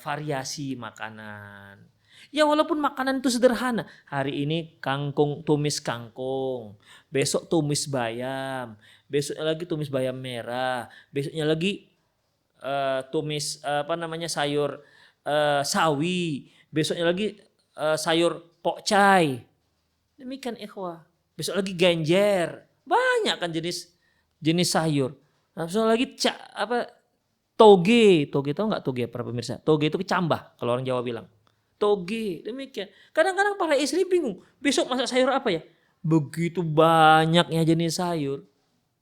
variasi makanan. Ya walaupun makanan itu sederhana. Hari ini tumis kangkung, besok tumis bayam, besoknya lagi tumis bayam merah, besoknya lagi tumis sayur sawi, besoknya lagi sayur pokcai. Demikian ikhwah. Besok lagi genjer. Banyak kan jenis sayur. Besok lagi toge. Toge tahu enggak toge para pemirsa? Toge itu kecambah kalau orang Jawa bilang. Toge, demikian. Kadang-kadang para istri bingung, besok masak sayur apa ya? Begitu banyaknya jenis sayur.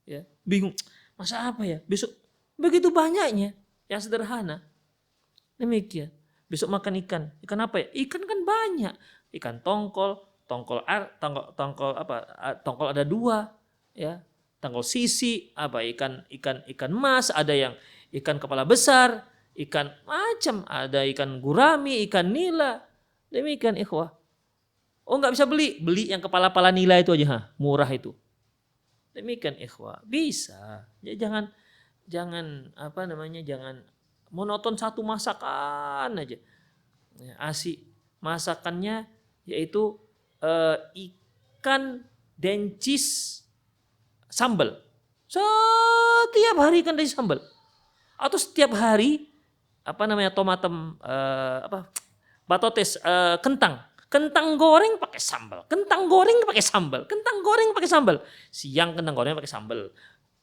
Ya, bingung, masak apa ya? Besok begitu banyaknya yang sederhana. Demikian. Besok makan ikan. Ikan apa ya? Ikan kan banyak. Ikan tongkol, tongkol ada 2, ya. Tongkol sisi, ikan mas, ada yang ikan kepala besar, ikan macam, ada ikan gurami, ikan nila. Demikian ikhwah. Oh nggak bisa beli yang kepala-pala nila itu aja, murah itu. Demikian ikhwah, bisa. Ya jangan jangan monoton satu masakan aja. Ya, asik masakannya yaitu ikan dencis sambal. Setiap hari ikan dencis sambal. Atau setiap hari tomatem batotes kentang. Kentang goreng pakai sambal. Kentang goreng pakai sambal. Kentang goreng pakai sambal. Siang kentang goreng pakai sambal.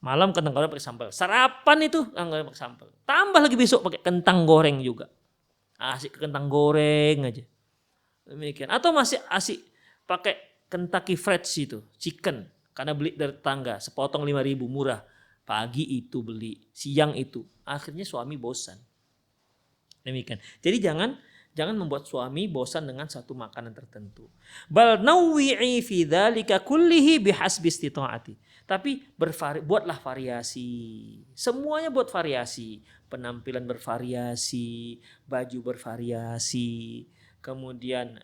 Malam kentang goreng pakai sambal. Sarapan itu kentang goreng pakai sambal. Tambah lagi besok pakai kentang goreng juga. Asik kentang goreng aja. Demikian. Atau masih asik pakai Kentucky Fried itu, chicken. Karena beli dari tetangga, sepotong 5.000 murah. Pagi itu beli, siang itu. Akhirnya suami bosan. Demikian. Jadi jangan membuat suami bosan dengan satu makanan tertentu. Bal nawwi'i fi dzalika kullihi bihasbi istita'ati. Tapi buatlah variasi. Semuanya buat variasi. Penampilan bervariasi, baju bervariasi, kemudian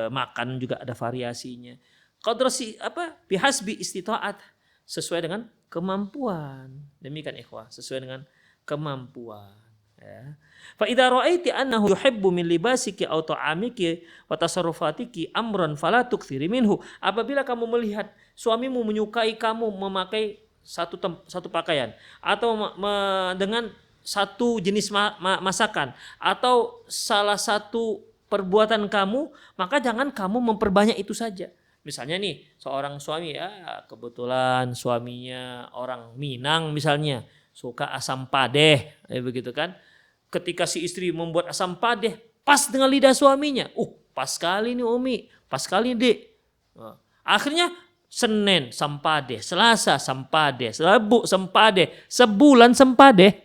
makan juga ada variasinya. Qadrasi bihasbi istita'at, sesuai dengan kemampuan. Demikian ikhwah, sesuai dengan kemampuan. Ya. Fa idza ra'aiti annahu yuhibbu min libasiki aw ta'amiki wa tasarrufatiki amran fala tukthiri minhu. Apabila kamu melihat suamimu menyukai kamu memakai satu pakaian atau dengan satu jenis masakan atau salah satu perbuatan kamu, maka jangan kamu memperbanyak itu saja. Misalnya nih, seorang suami kebetulan suaminya orang Minang misalnya, suka asam padeh, begitu kan. Ketika si istri membuat asam padeh pas dengan lidah suaminya. Pas sekali nih Umi, pas sekali Dek. Akhirnya Senin sempade, Selasa sempade, Rabu sempade, sebulan sempade.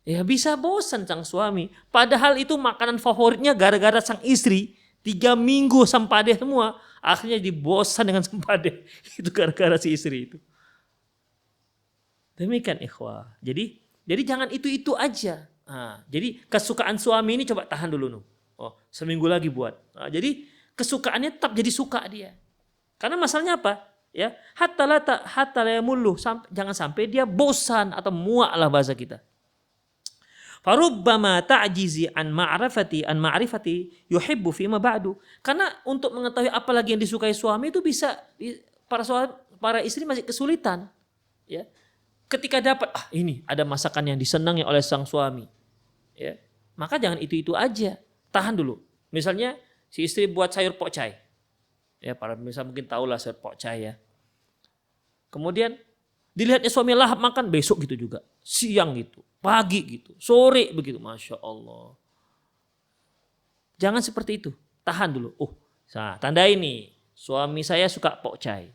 Ya bisa bosan sang suami. Padahal itu makanan favoritnya gara-gara sang istri. 3 minggu sempade semua. Akhirnya dibosan dengan sempade. Itu gara-gara si istri itu. Demikian ikhwah. Jadi jangan itu aja. Jadi kesukaan suami ini coba tahan dulu. Seminggu lagi buat. Jadi kesukaannya tetap jadi suka dia. Karena masalahnya apa? Ya, hatta la yamullu, jangan sampai dia bosan atau muak lah bahasa kita. Farubbama ta'jizi an ma'rifati yuhibbu fima ba'du. Karena untuk mengetahui apa lagi yang disukai suami itu bisa para istri masih kesulitan. Ya. Ketika dapat ini ada masakan yang disenangi oleh sang suami, ya, maka jangan itu aja, tahan dulu. Misalnya si istri buat sayur pokcai, ya para pemirsa mungkin tahu lah sayur pokcai ya. Kemudian dilihatnya suami lahap makan, besok gitu juga, siang gitu, pagi gitu, sore begitu, masya Allah. Jangan seperti itu, tahan dulu. Tandai nih, suami saya suka pokcai.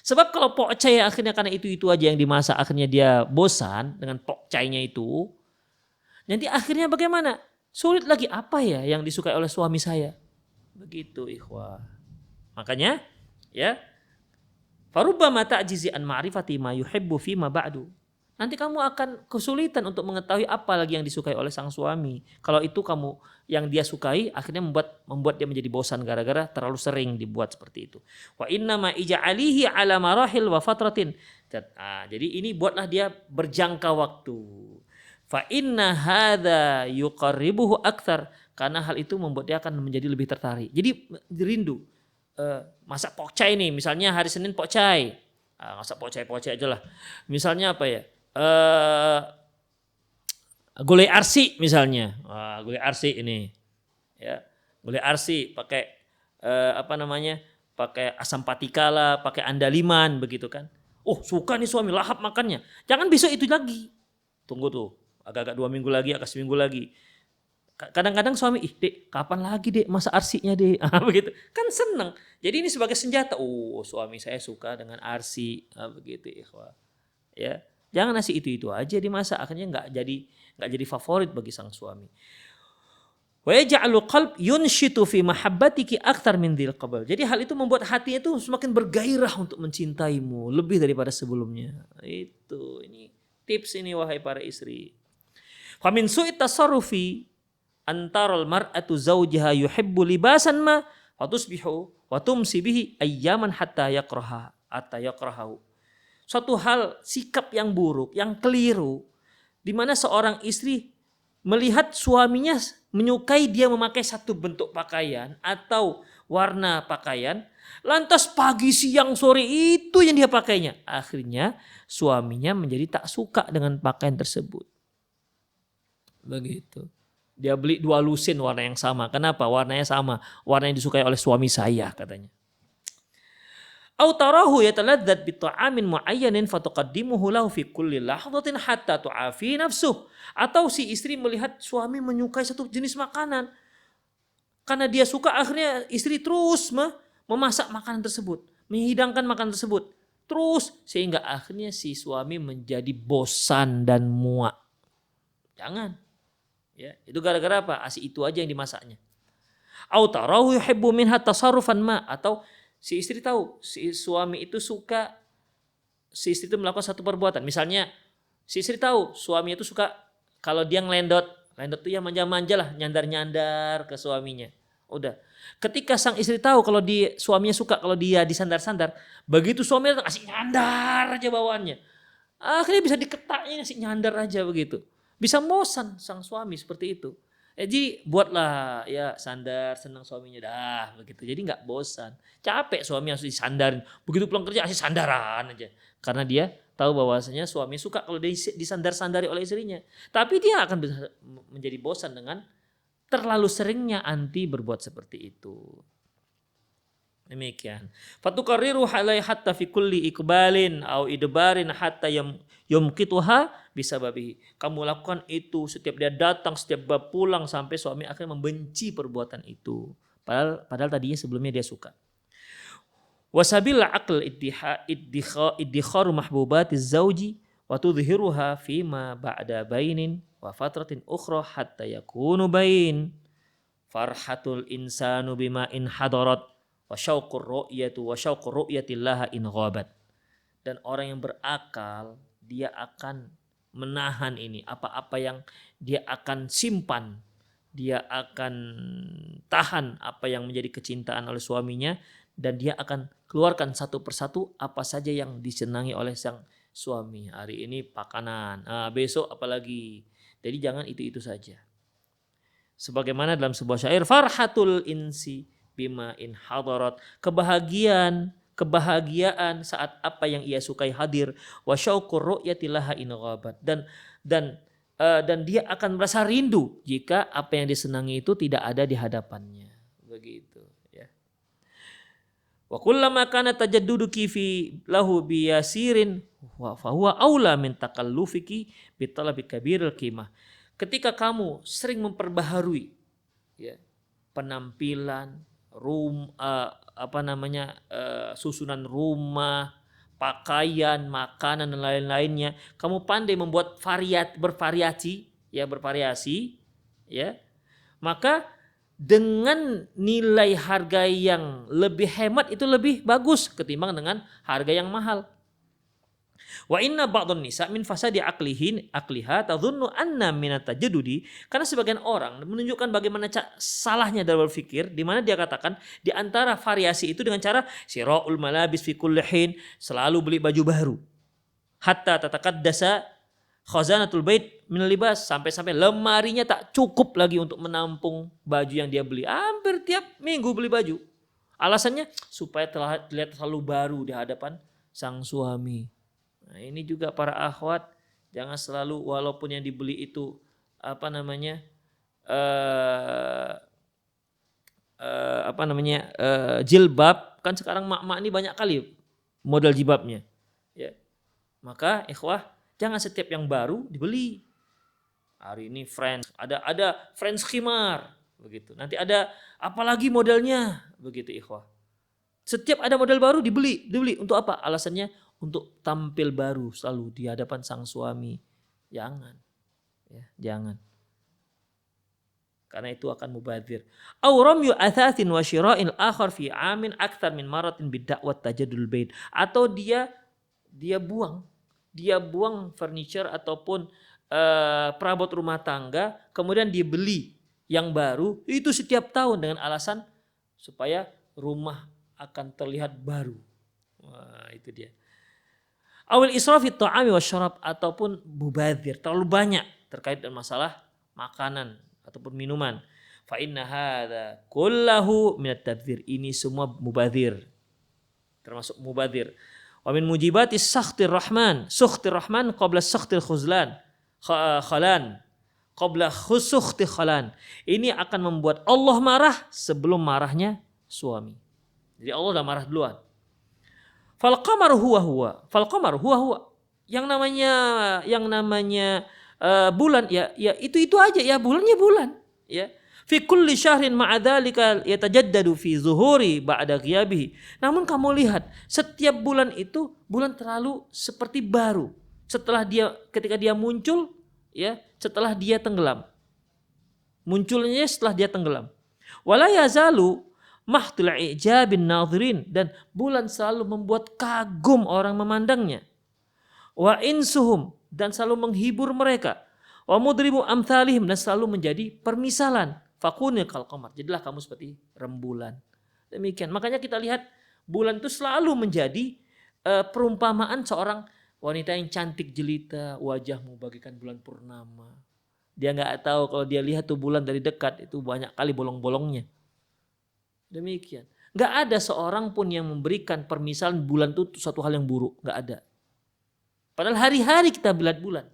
Sebab kalau pokcai akhirnya karena itu aja yang dimasak, akhirnya dia bosan dengan pokcainya itu. Nanti akhirnya bagaimana? Sulit lagi, apa ya yang disukai oleh suami saya? Begitu ikhwah. Makanya ya, farubbama ta'jizi an ma'rifati ma yuhibbu fi ma ba'du. Nanti kamu akan kesulitan untuk mengetahui apa lagi yang disukai oleh sang suami. Kalau itu kamu yang dia sukai, akhirnya membuat dia menjadi bosan gara-gara terlalu sering dibuat seperti itu. Wa inna ma ija'alihi ala marahil wa fatratin. Jadi ini buatlah dia berjangka waktu. Fa inna hadza yuqarribuhu aktsar. Karena hal itu membuat dia akan menjadi lebih tertarik. Jadi rindu. Masak pokcai nih, misalnya hari Senin pokcai. Masak pokcai aja lah. Misalnya apa ya? Gulai arsi misalnya. Gulai arsi ini. Ya. Gulai arsi pakai pakai asam patikala, pakai andaliman begitu kan. Suka nih suami, lahap makannya. Jangan besok itu lagi. Tunggu tuh. Agak-agak 2 minggu lagi, agak seminggu lagi. Kadang-kadang suami, Dek, kapan lagi Dek masak arsinya Dek? Begitu. Kan senang. Jadi ini sebagai senjata. Suami saya suka dengan arsi. Begitu ikhwah. Ya. Jangan nasi itu aja dimasak, akhirnya nggak jadi favorit bagi sang suami. Wa yaj'alu qalb yunshitu fi mahabbatiki akthar min dzil qabl. Jadi hal itu membuat hatinya itu semakin bergairah untuk mencintaimu lebih daripada sebelumnya. Ini tips ini wahai para istri. Fa min su'i tasarrufi antaral mar'atu zawjaha yuhibbu libasan ma fatusbihu wa tumsi bihi ayyaman hatta yakrahahu. Suatu hal sikap yang buruk, yang keliru, di mana seorang istri melihat suaminya menyukai dia memakai satu bentuk pakaian atau warna pakaian, lantas pagi, siang, sore itu yang dia pakainya. Akhirnya suaminya menjadi tak suka dengan pakaian tersebut. Begitu. Dia beli 2 lusin warna yang sama. Kenapa? Warnanya sama. Warna yang disukai oleh suami saya katanya. Au tarahu yataladzat bi ta'amin muayyanin fatuqaddimuhu lahu fi kulli lahzatin hatta tu'afi nafsuh. Atau si istri melihat suami menyukai satu jenis makanan. Karena dia suka, akhirnya istri terus memasak makanan tersebut, menghidangkan makanan tersebut. Terus sehingga akhirnya si suami menjadi bosan dan muak. Jangan. Ya, itu gara-gara apa? Asih itu aja yang dimasaknya. Au tarahu yuhibbu minha tasarrufan ma, atau si istri tahu si suami itu suka, si istri itu melakukan satu perbuatan. Misalnya si istri tahu suami itu suka kalau dia ngelendot tuh ya manja-manja lah, nyandar-nyandar ke suaminya. Udah. Ketika sang istri tahu kalau suaminya suka kalau dia disandar-sandar, begitu suami datang asik nyandar aja bawaannya. Akhirnya bisa diketaknya asik nyandar aja begitu. Bisa bosan sang suami seperti itu. Jadi buatlah ya sandar, senang suaminya dah begitu. Jadi nggak bosan. Capek suami harus disandarin. Begitu pulang kerja asik sandaran aja. Karena dia tahu bahwasanya suami suka kalau dia disandar-sandari oleh istrinya. Tapi dia akan bisa menjadi bosan dengan terlalu seringnya anti berbuat seperti itu. Demikian. Fatuqarriru halai hatta fi kulli iqbalin au idbarin hatta yumkituha bisababi. Kamu lakukan itu setiap dia datang, setiap dia pulang sampai suami akhirnya membenci perbuatan itu. Padahal tadinya sebelumnya dia suka. Wasabil aql iddikharu mahbubatiz zauji wa tudhiruha fima ba'da bainin wa fatratin ukhra hatta yakunu bain. Farhatul insanu bima in hadarat wa syauqur ru'yatillaha in ghabat. Dan orang yang berakal dia akan menahan ini, apa-apa yang dia akan simpan, dia akan tahan apa yang menjadi kecintaan oleh suaminya, dan dia akan keluarkan satu persatu apa saja yang disenangi oleh sang suami. Hari ini makanan, besok apalagi. Jadi jangan itu-itu saja. Sebagaimana dalam sebuah syair, farhatul insi bima in hadarat, kebahagiaan saat apa yang ia sukai hadir, wa syauqur ru'yatillaha in ghabat, dan dia akan merasa rindu jika apa yang disenangi itu tidak ada di hadapannya. Begitu ya. Wa kullama kana tajadduduki fi lahu biyasirin wa huwa aula min takallufiki bi talabi kabiril qimah. Ketika kamu sering memperbaharui ya, penampilan, susunan rumah, pakaian, makanan dan lain-lainnya, kamu pandai membuat bervariasi, ya, maka dengan nilai harga yang lebih hemat itu lebih bagus ketimbang dengan harga yang mahal. Wa inna ba'dun nisa min fasadi aqliha tadhunnu anna min at-tajaddudi, karena sebagian orang menunjukkan bagaimana salahnya dalam berpikir, di mana dia katakan di antara variasi itu dengan cara sira'ul malabis fi kulli hin, selalu beli baju baru. Hatta tataqaddasa khazanatul bait min libas, sampai-sampai lemarinya tak cukup lagi untuk menampung baju yang dia beli. Hampir tiap minggu beli baju. Alasannya supaya terlihat selalu baru di hadapan sang suami. Nah, ini juga para akhwat, jangan selalu walaupun yang dibeli itu jilbab, kan sekarang mak-mak ini banyak kali model jilbabnya. Ya. Maka ikhwah, jangan setiap yang baru dibeli. Hari ini French, ada French khimar, begitu. Nanti ada apalagi modelnya, begitu ikhwah. Setiap ada model baru dibeli untuk apa? Alasannya untuk tampil baru selalu di hadapan sang suami. Jangan. Ya, jangan. karena itu akan mubadzir. Aw ramyu athathin wa syira'il akhar fi amin akthar min maratin bid'awat tajaddul bait. Atau dia buang furniture ataupun perabot rumah tangga, kemudian dia beli yang baru itu setiap tahun dengan alasan supaya rumah akan terlihat baru. Wah, itu dia. Awil israfi ta'ami wasyarab, ataupun mubadzir, terlalu banyak terkait dengan masalah makanan ataupun minuman. Fa inna hadza kullahu minat tabdzir. Ini semua mubadzir. Termasuk mubadzir. Wa min mujibati sakhtir rahman qabla sakhtil khalan qabla khusukhti khalan. Ini akan membuat Allah marah sebelum marahnya suami. Jadi Allah udah marah duluan. Fal qamaru huwa. Yang namanya bulan ya itu aja ya, bulannya bulan ya. Fi kulli syahrin ma'a dzalika yatajaddadu fi zuhuri ba'da ghiyabihi. Namun kamu lihat, setiap bulan itu bulan terlalu seperti baru ketika dia muncul ya, setelah dia tenggelam. Munculnya setelah dia tenggelam. Wala yazalu mahtul ijabin nadhirin, dan bulan selalu membuat kagum orang memandangnya. Wa insuhum, dan selalu menghibur mereka. Wa mudribu amthalihim, dan selalu menjadi permisalan. Fakunil kal qamar, jadilah kamu seperti rembulan. Demikian. Makanya kita lihat bulan itu selalu menjadi perumpamaan seorang wanita yang cantik jelita, wajahmu bagaikan bulan purnama. Dia nggak tahu kalau dia lihat tuh bulan dari dekat itu banyak kali bolong-bolongnya. Demikian. Nggak ada seorang pun yang memberikan permisalan bulan itu suatu hal yang buruk, nggak ada. Padahal hari-hari kita lihat bulan.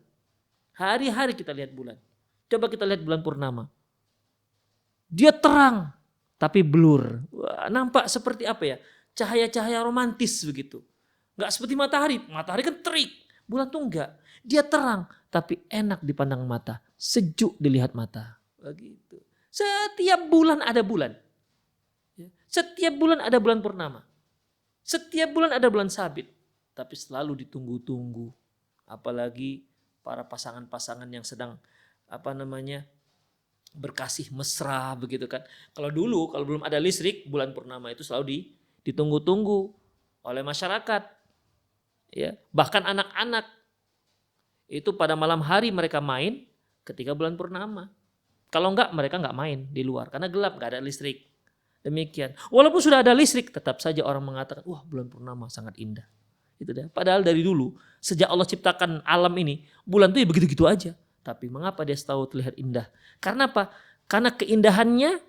Hari-hari kita lihat bulan. Coba kita lihat bulan purnama. Dia terang tapi blur. Wah, nampak seperti apa ya? Cahaya-cahaya romantis begitu. Enggak seperti matahari. Matahari kan terik. Bulan tuh enggak. Dia terang tapi enak dipandang mata, sejuk dilihat mata. Begitu. Setiap bulan ada bulan. Setiap bulan ada bulan purnama. Setiap bulan ada bulan sabit. Tapi selalu ditunggu-tunggu. Apalagi para pasangan-pasangan yang sedang berkasih mesra begitu kan. Kalau dulu kalau belum ada listrik, bulan purnama itu selalu ditunggu-tunggu oleh masyarakat. Ya, bahkan anak-anak itu pada malam hari mereka main ketika bulan purnama. Kalau enggak, mereka enggak main di luar karena gelap, enggak ada listrik. Demikian. Walaupun sudah ada listrik, tetap saja orang mengatakan, "Wah, bulan purnama sangat indah." Itu dah. Padahal dari dulu sejak Allah ciptakan alam ini, bulan itu ya begitu-gitu aja. Tapi mengapa dia selalu terlihat indah? Karena apa? Karena keindahannya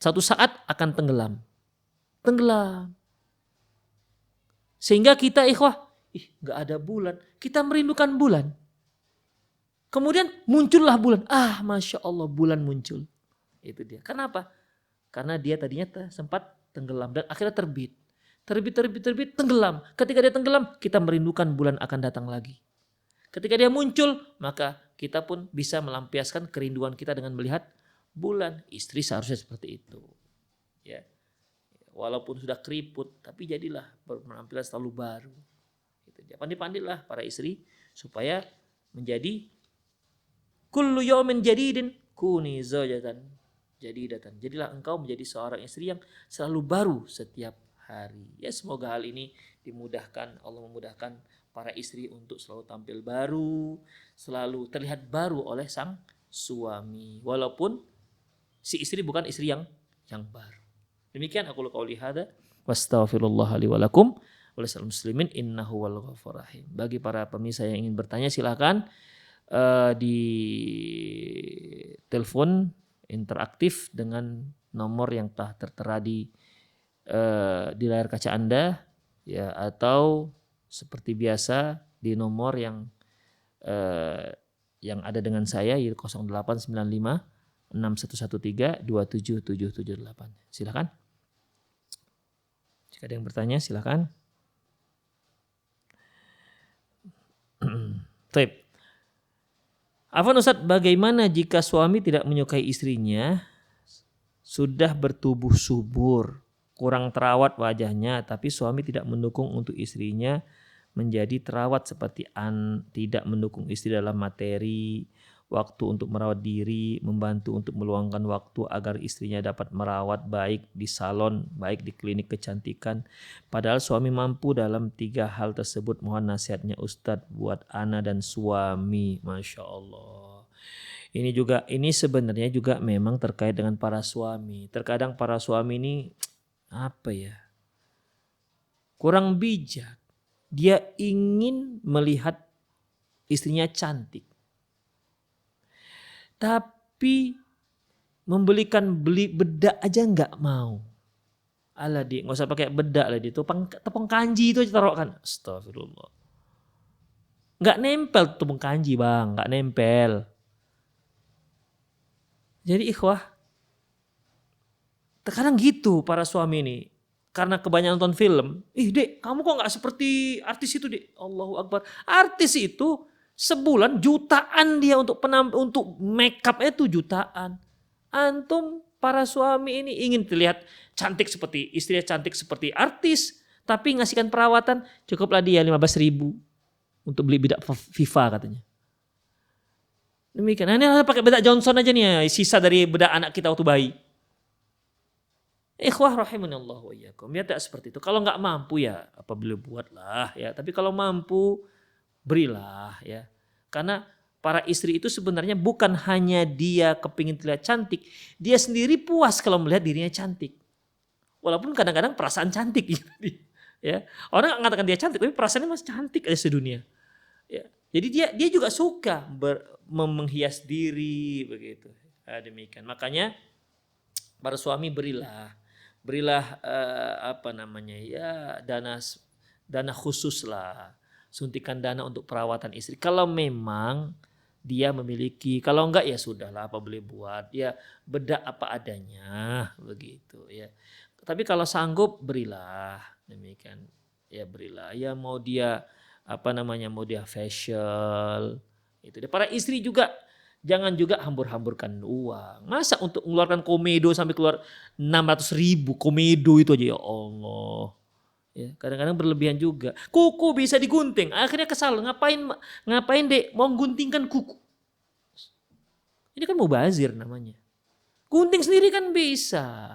satu saat akan tenggelam. Tenggelam. Sehingga kita gak ada bulan. Kita merindukan bulan. Kemudian muncullah bulan. Masya Allah bulan muncul. Itu dia. Kenapa? Karena dia tadinya sempat tenggelam dan akhirnya terbit. Terbit, tenggelam. Ketika dia tenggelam, kita merindukan bulan akan datang lagi. Ketika dia muncul, maka kita pun bisa melampiaskan kerinduan kita dengan melihat bulan. Istri seharusnya seperti itu. Ya. Walaupun sudah keriput, tapi jadilah penampilan selalu baru. Pandai-pandailah para istri supaya menjadi kullu yaumin jadidin kuni zawjatan jadidatan. Jadilah engkau menjadi seorang istri yang selalu baru setiap hari. Ya, semoga hal ini dimudahkan, Allah memudahkan para istri untuk selalu tampil baru, selalu terlihat baru oleh sang suami, walaupun si istri bukan istri yang baru. Demikian aku qauli hadza wastaghfirullah li wa lakum wa lisal muslimin innahu wal ghafurur rahim. Bagi para pemirsa yang ingin bertanya silakan di telepon interaktif dengan nomor yang telah tertera di layar kaca Anda ya, atau seperti biasa di nomor yang ada dengan saya yaitu 0895 6113 27778. Silakan. Jika ada yang bertanya silakan. Baik. Afwan Ustaz, bagaimana jika suami tidak menyukai istrinya, sudah bertubuh subur, kurang terawat wajahnya, tapi suami tidak mendukung untuk istrinya menjadi terawat seperti tidak mendukung istri dalam materi, waktu untuk merawat diri, membantu untuk meluangkan waktu agar istrinya dapat merawat baik di salon, baik di klinik kecantikan. Padahal suami mampu dalam 3 hal tersebut. Mohon nasihatnya Ustadz buat ana dan suami. Masya Allah. Ini sebenarnya juga memang terkait dengan para suami. Terkadang para suami ini apa ya? Kurang bijak. Dia ingin melihat istrinya cantik. Tapi beli bedak aja nggak mau. Alah di, nggak usah pakai bedak lah di tepung kanji itu aja taruh kan. Astagfirullah. Nggak nempel tepung kanji bang, nggak nempel. Jadi ikhwah, terkadang gitu para suami ini. Karena kebanyakan nonton film, dek kamu kok nggak seperti artis itu dek. Allahu Akbar. Artis itu sebulan jutaan dia untuk make upnya itu jutaan. Antum para suami ini ingin terlihat cantik seperti istrinya, cantik seperti artis, tapi ngasihkan perawatan cukuplah dia 15.000 untuk beli bedak FIFA katanya. Demikian. Nah, ini pakai bedak Johnson aja nih, sisa dari bedak anak kita waktu bayi. Ikhwah rahimanallah wa iyyakum. Ya tak seperti itu. Kalau nggak mampu ya apa boleh buatlah ya. Tapi kalau mampu berilah ya. Karena para istri itu sebenarnya bukan hanya dia kepingin terlihat cantik, dia sendiri puas kalau melihat dirinya cantik. Walaupun kadang-kadang perasaan cantik ya. Orang mengatakan dia cantik tapi perasaannya masih cantik aja sedunia. Ya. Jadi dia juga suka menghias diri begitu. Demikian. Makanya para suami berilah dana khusus lah, suntikan dana untuk perawatan istri kalau memang dia memiliki. Kalau enggak ya sudahlah apa boleh buat, ya bedak apa adanya begitu ya. Tapi kalau sanggup berilah, demikian ya berilah. Ya mau dia mau dia facial itu. Para istri juga jangan juga hambur-hamburkan uang. Masa untuk mengeluarkan komedo sampai keluar 600.000 komedo itu aja ya Allah. Ya, kadang-kadang berlebihan juga. Kuku bisa digunting. Akhirnya kesal. Ngapain dek mau guntingkan kuku? Ini kan mubazir namanya. Gunting sendiri kan bisa.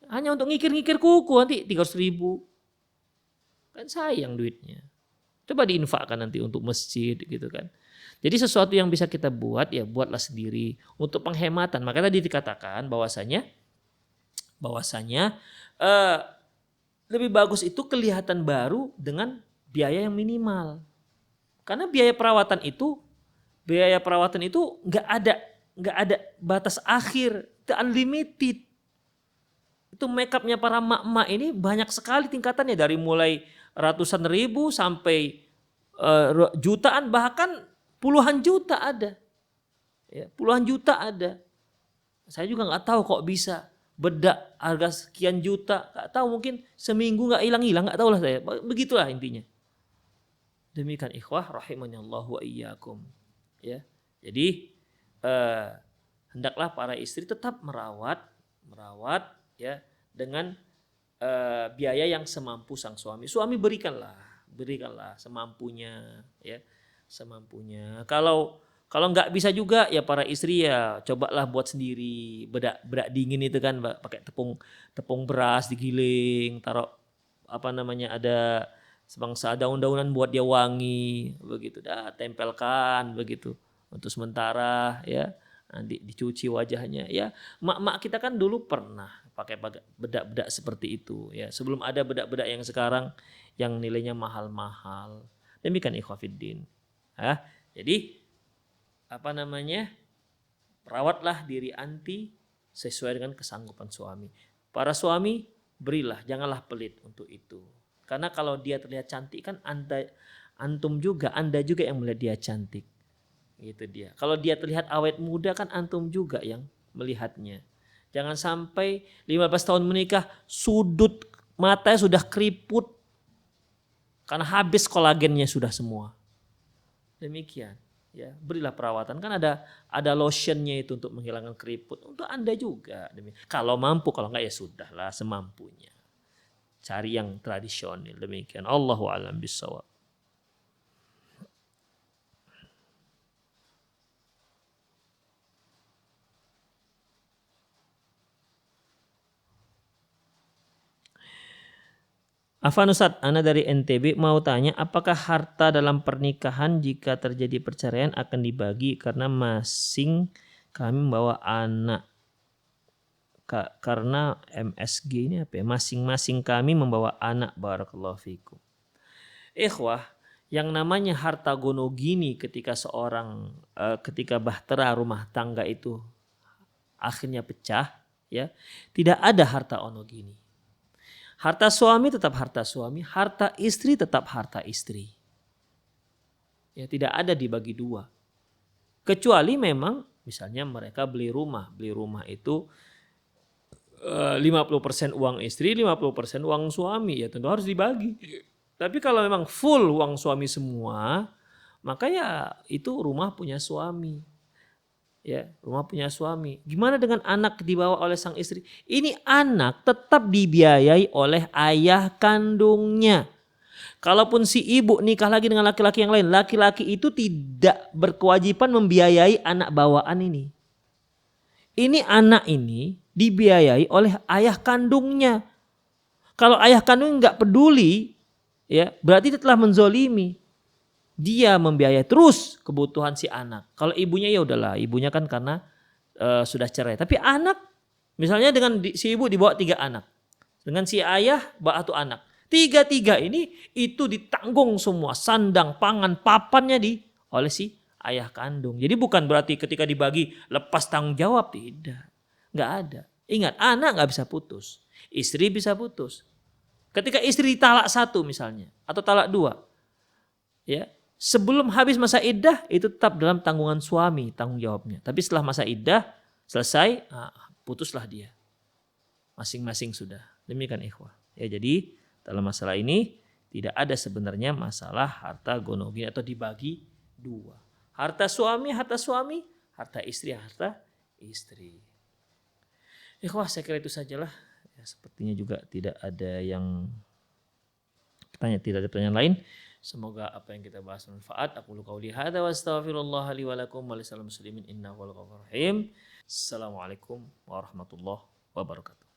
Hanya untuk ngikir-ngikir kuku nanti 300.000. Kan sayang duitnya. Coba diinfakkan nanti untuk masjid gitu kan. Jadi sesuatu yang bisa kita buat ya buatlah sendiri untuk penghematan. Makanya tadi dikatakan bahwasanya lebih bagus itu kelihatan baru dengan biaya yang minimal. Karena biaya perawatan itu nggak ada batas akhir, itu unlimited. Itu make upnya para mak-mak ini banyak sekali tingkatannya dari mulai ratusan ribu sampai jutaan bahkan puluhan juta ada. Ya, puluhan juta ada. Saya juga nggak tahu kok bisa bedak harga sekian juta. Nggak tahu, mungkin seminggu nggak hilang-hilang, nggak tahu lah saya. Begitulah intinya. Demikian ikhwah rahimanallahu wa iyyakum. Ya. Jadi hendaklah para istri tetap merawat ya dengan biaya yang semampu sang suami. Suami berikanlah semampunya ya. Semampunya. Kalau nggak bisa juga ya para istri ya cobalah buat sendiri bedak dingin itu kan pakai tepung beras digiling, taruh ada sebangsa daun-daunan buat dia wangi begitu, dah tempelkan begitu untuk sementara ya, nanti dicuci wajahnya ya. Mak-mak kita kan dulu pernah pakai bedak-bedak seperti itu ya, sebelum ada bedak-bedak yang sekarang yang nilainya mahal-mahal. Demikian ikhwafiddin. Jadi rawatlah diri anti sesuai dengan kesanggupan suami. Para suami berilah, janganlah pelit untuk itu. Karena kalau dia terlihat cantik kan anda juga yang melihat dia cantik. Gitu dia. Kalau dia terlihat awet muda kan antum juga yang melihatnya. Jangan sampai 15 tahun menikah sudut matanya sudah keriput karena habis kolagennya sudah semua. Demikian ya, berilah perawatan, kan ada lotionnya itu untuk menghilangkan keriput untuk Anda juga. Kalau mampu, kalau enggak ya sudahlah semampunya. Cari yang tradisional. Demikian. Allahu a'lam bishawab. Afan Ustaz, ana dari NTB mau tanya, apakah harta dalam pernikahan jika terjadi perceraian akan dibagi karena masing kami membawa anak? Karena MSG ini apa ya? Masing-masing kami membawa anak. Barakallahu fikum. Ikhwah, yang namanya harta gonogini ketika ketika bahtera rumah tangga itu akhirnya pecah, ya, tidak ada harta onogini. Harta suami tetap harta suami, harta istri tetap harta istri. Ya, tidak ada dibagi dua. Kecuali memang misalnya mereka beli rumah itu 50% uang istri, 50% uang suami, ya tentu harus dibagi. Tapi kalau memang full uang suami semua, maka ya itu rumah punya suami. Ya, rumah punya suami. Gimana dengan anak dibawa oleh sang istri? Ini anak tetap dibiayai oleh ayah kandungnya. Kalaupun si ibu nikah lagi dengan laki-laki yang lain, laki-laki itu tidak berkewajiban membiayai anak bawaan ini. Ini anak ini dibiayai oleh ayah kandungnya. Kalau ayah kandung nggak peduli, ya berarti dia telah menzolimi. Dia membiayai terus kebutuhan si anak. Kalau ibunya ya udahlah, ibunya kan karena sudah cerai. Tapi anak, misalnya dengan si ibu dibawa 3 anak, dengan si ayah bawa 1 anak, 3 ini itu ditanggung semua, sandang, pangan, papannya oleh si ayah kandung. Jadi bukan berarti ketika dibagi lepas tanggung jawab, tidak, nggak ada. Ingat, anak nggak bisa putus, istri bisa putus. Ketika istri talak 1 misalnya, atau talak 2, ya. Sebelum habis masa iddah itu tetap dalam tanggungan suami tanggung jawabnya. Tapi setelah masa iddah selesai, putuslah dia. Masing-masing sudah. Demikian ikhwah. Ya, jadi dalam masalah ini tidak ada sebenarnya masalah harta gonogini atau dibagi 2. Harta suami, harta istri. Ikhwah, saya kira itu sajalah. Ya, sepertinya juga tidak ada pertanyaan lain. Semoga apa yang kita bahas bermanfaat. Aku qauli hadza wa astaghfirullah li wa lakum wa lisal muslimin innahu wal ghafurur rahim. Assalamualaikum warahmatullahi wabarakatuh.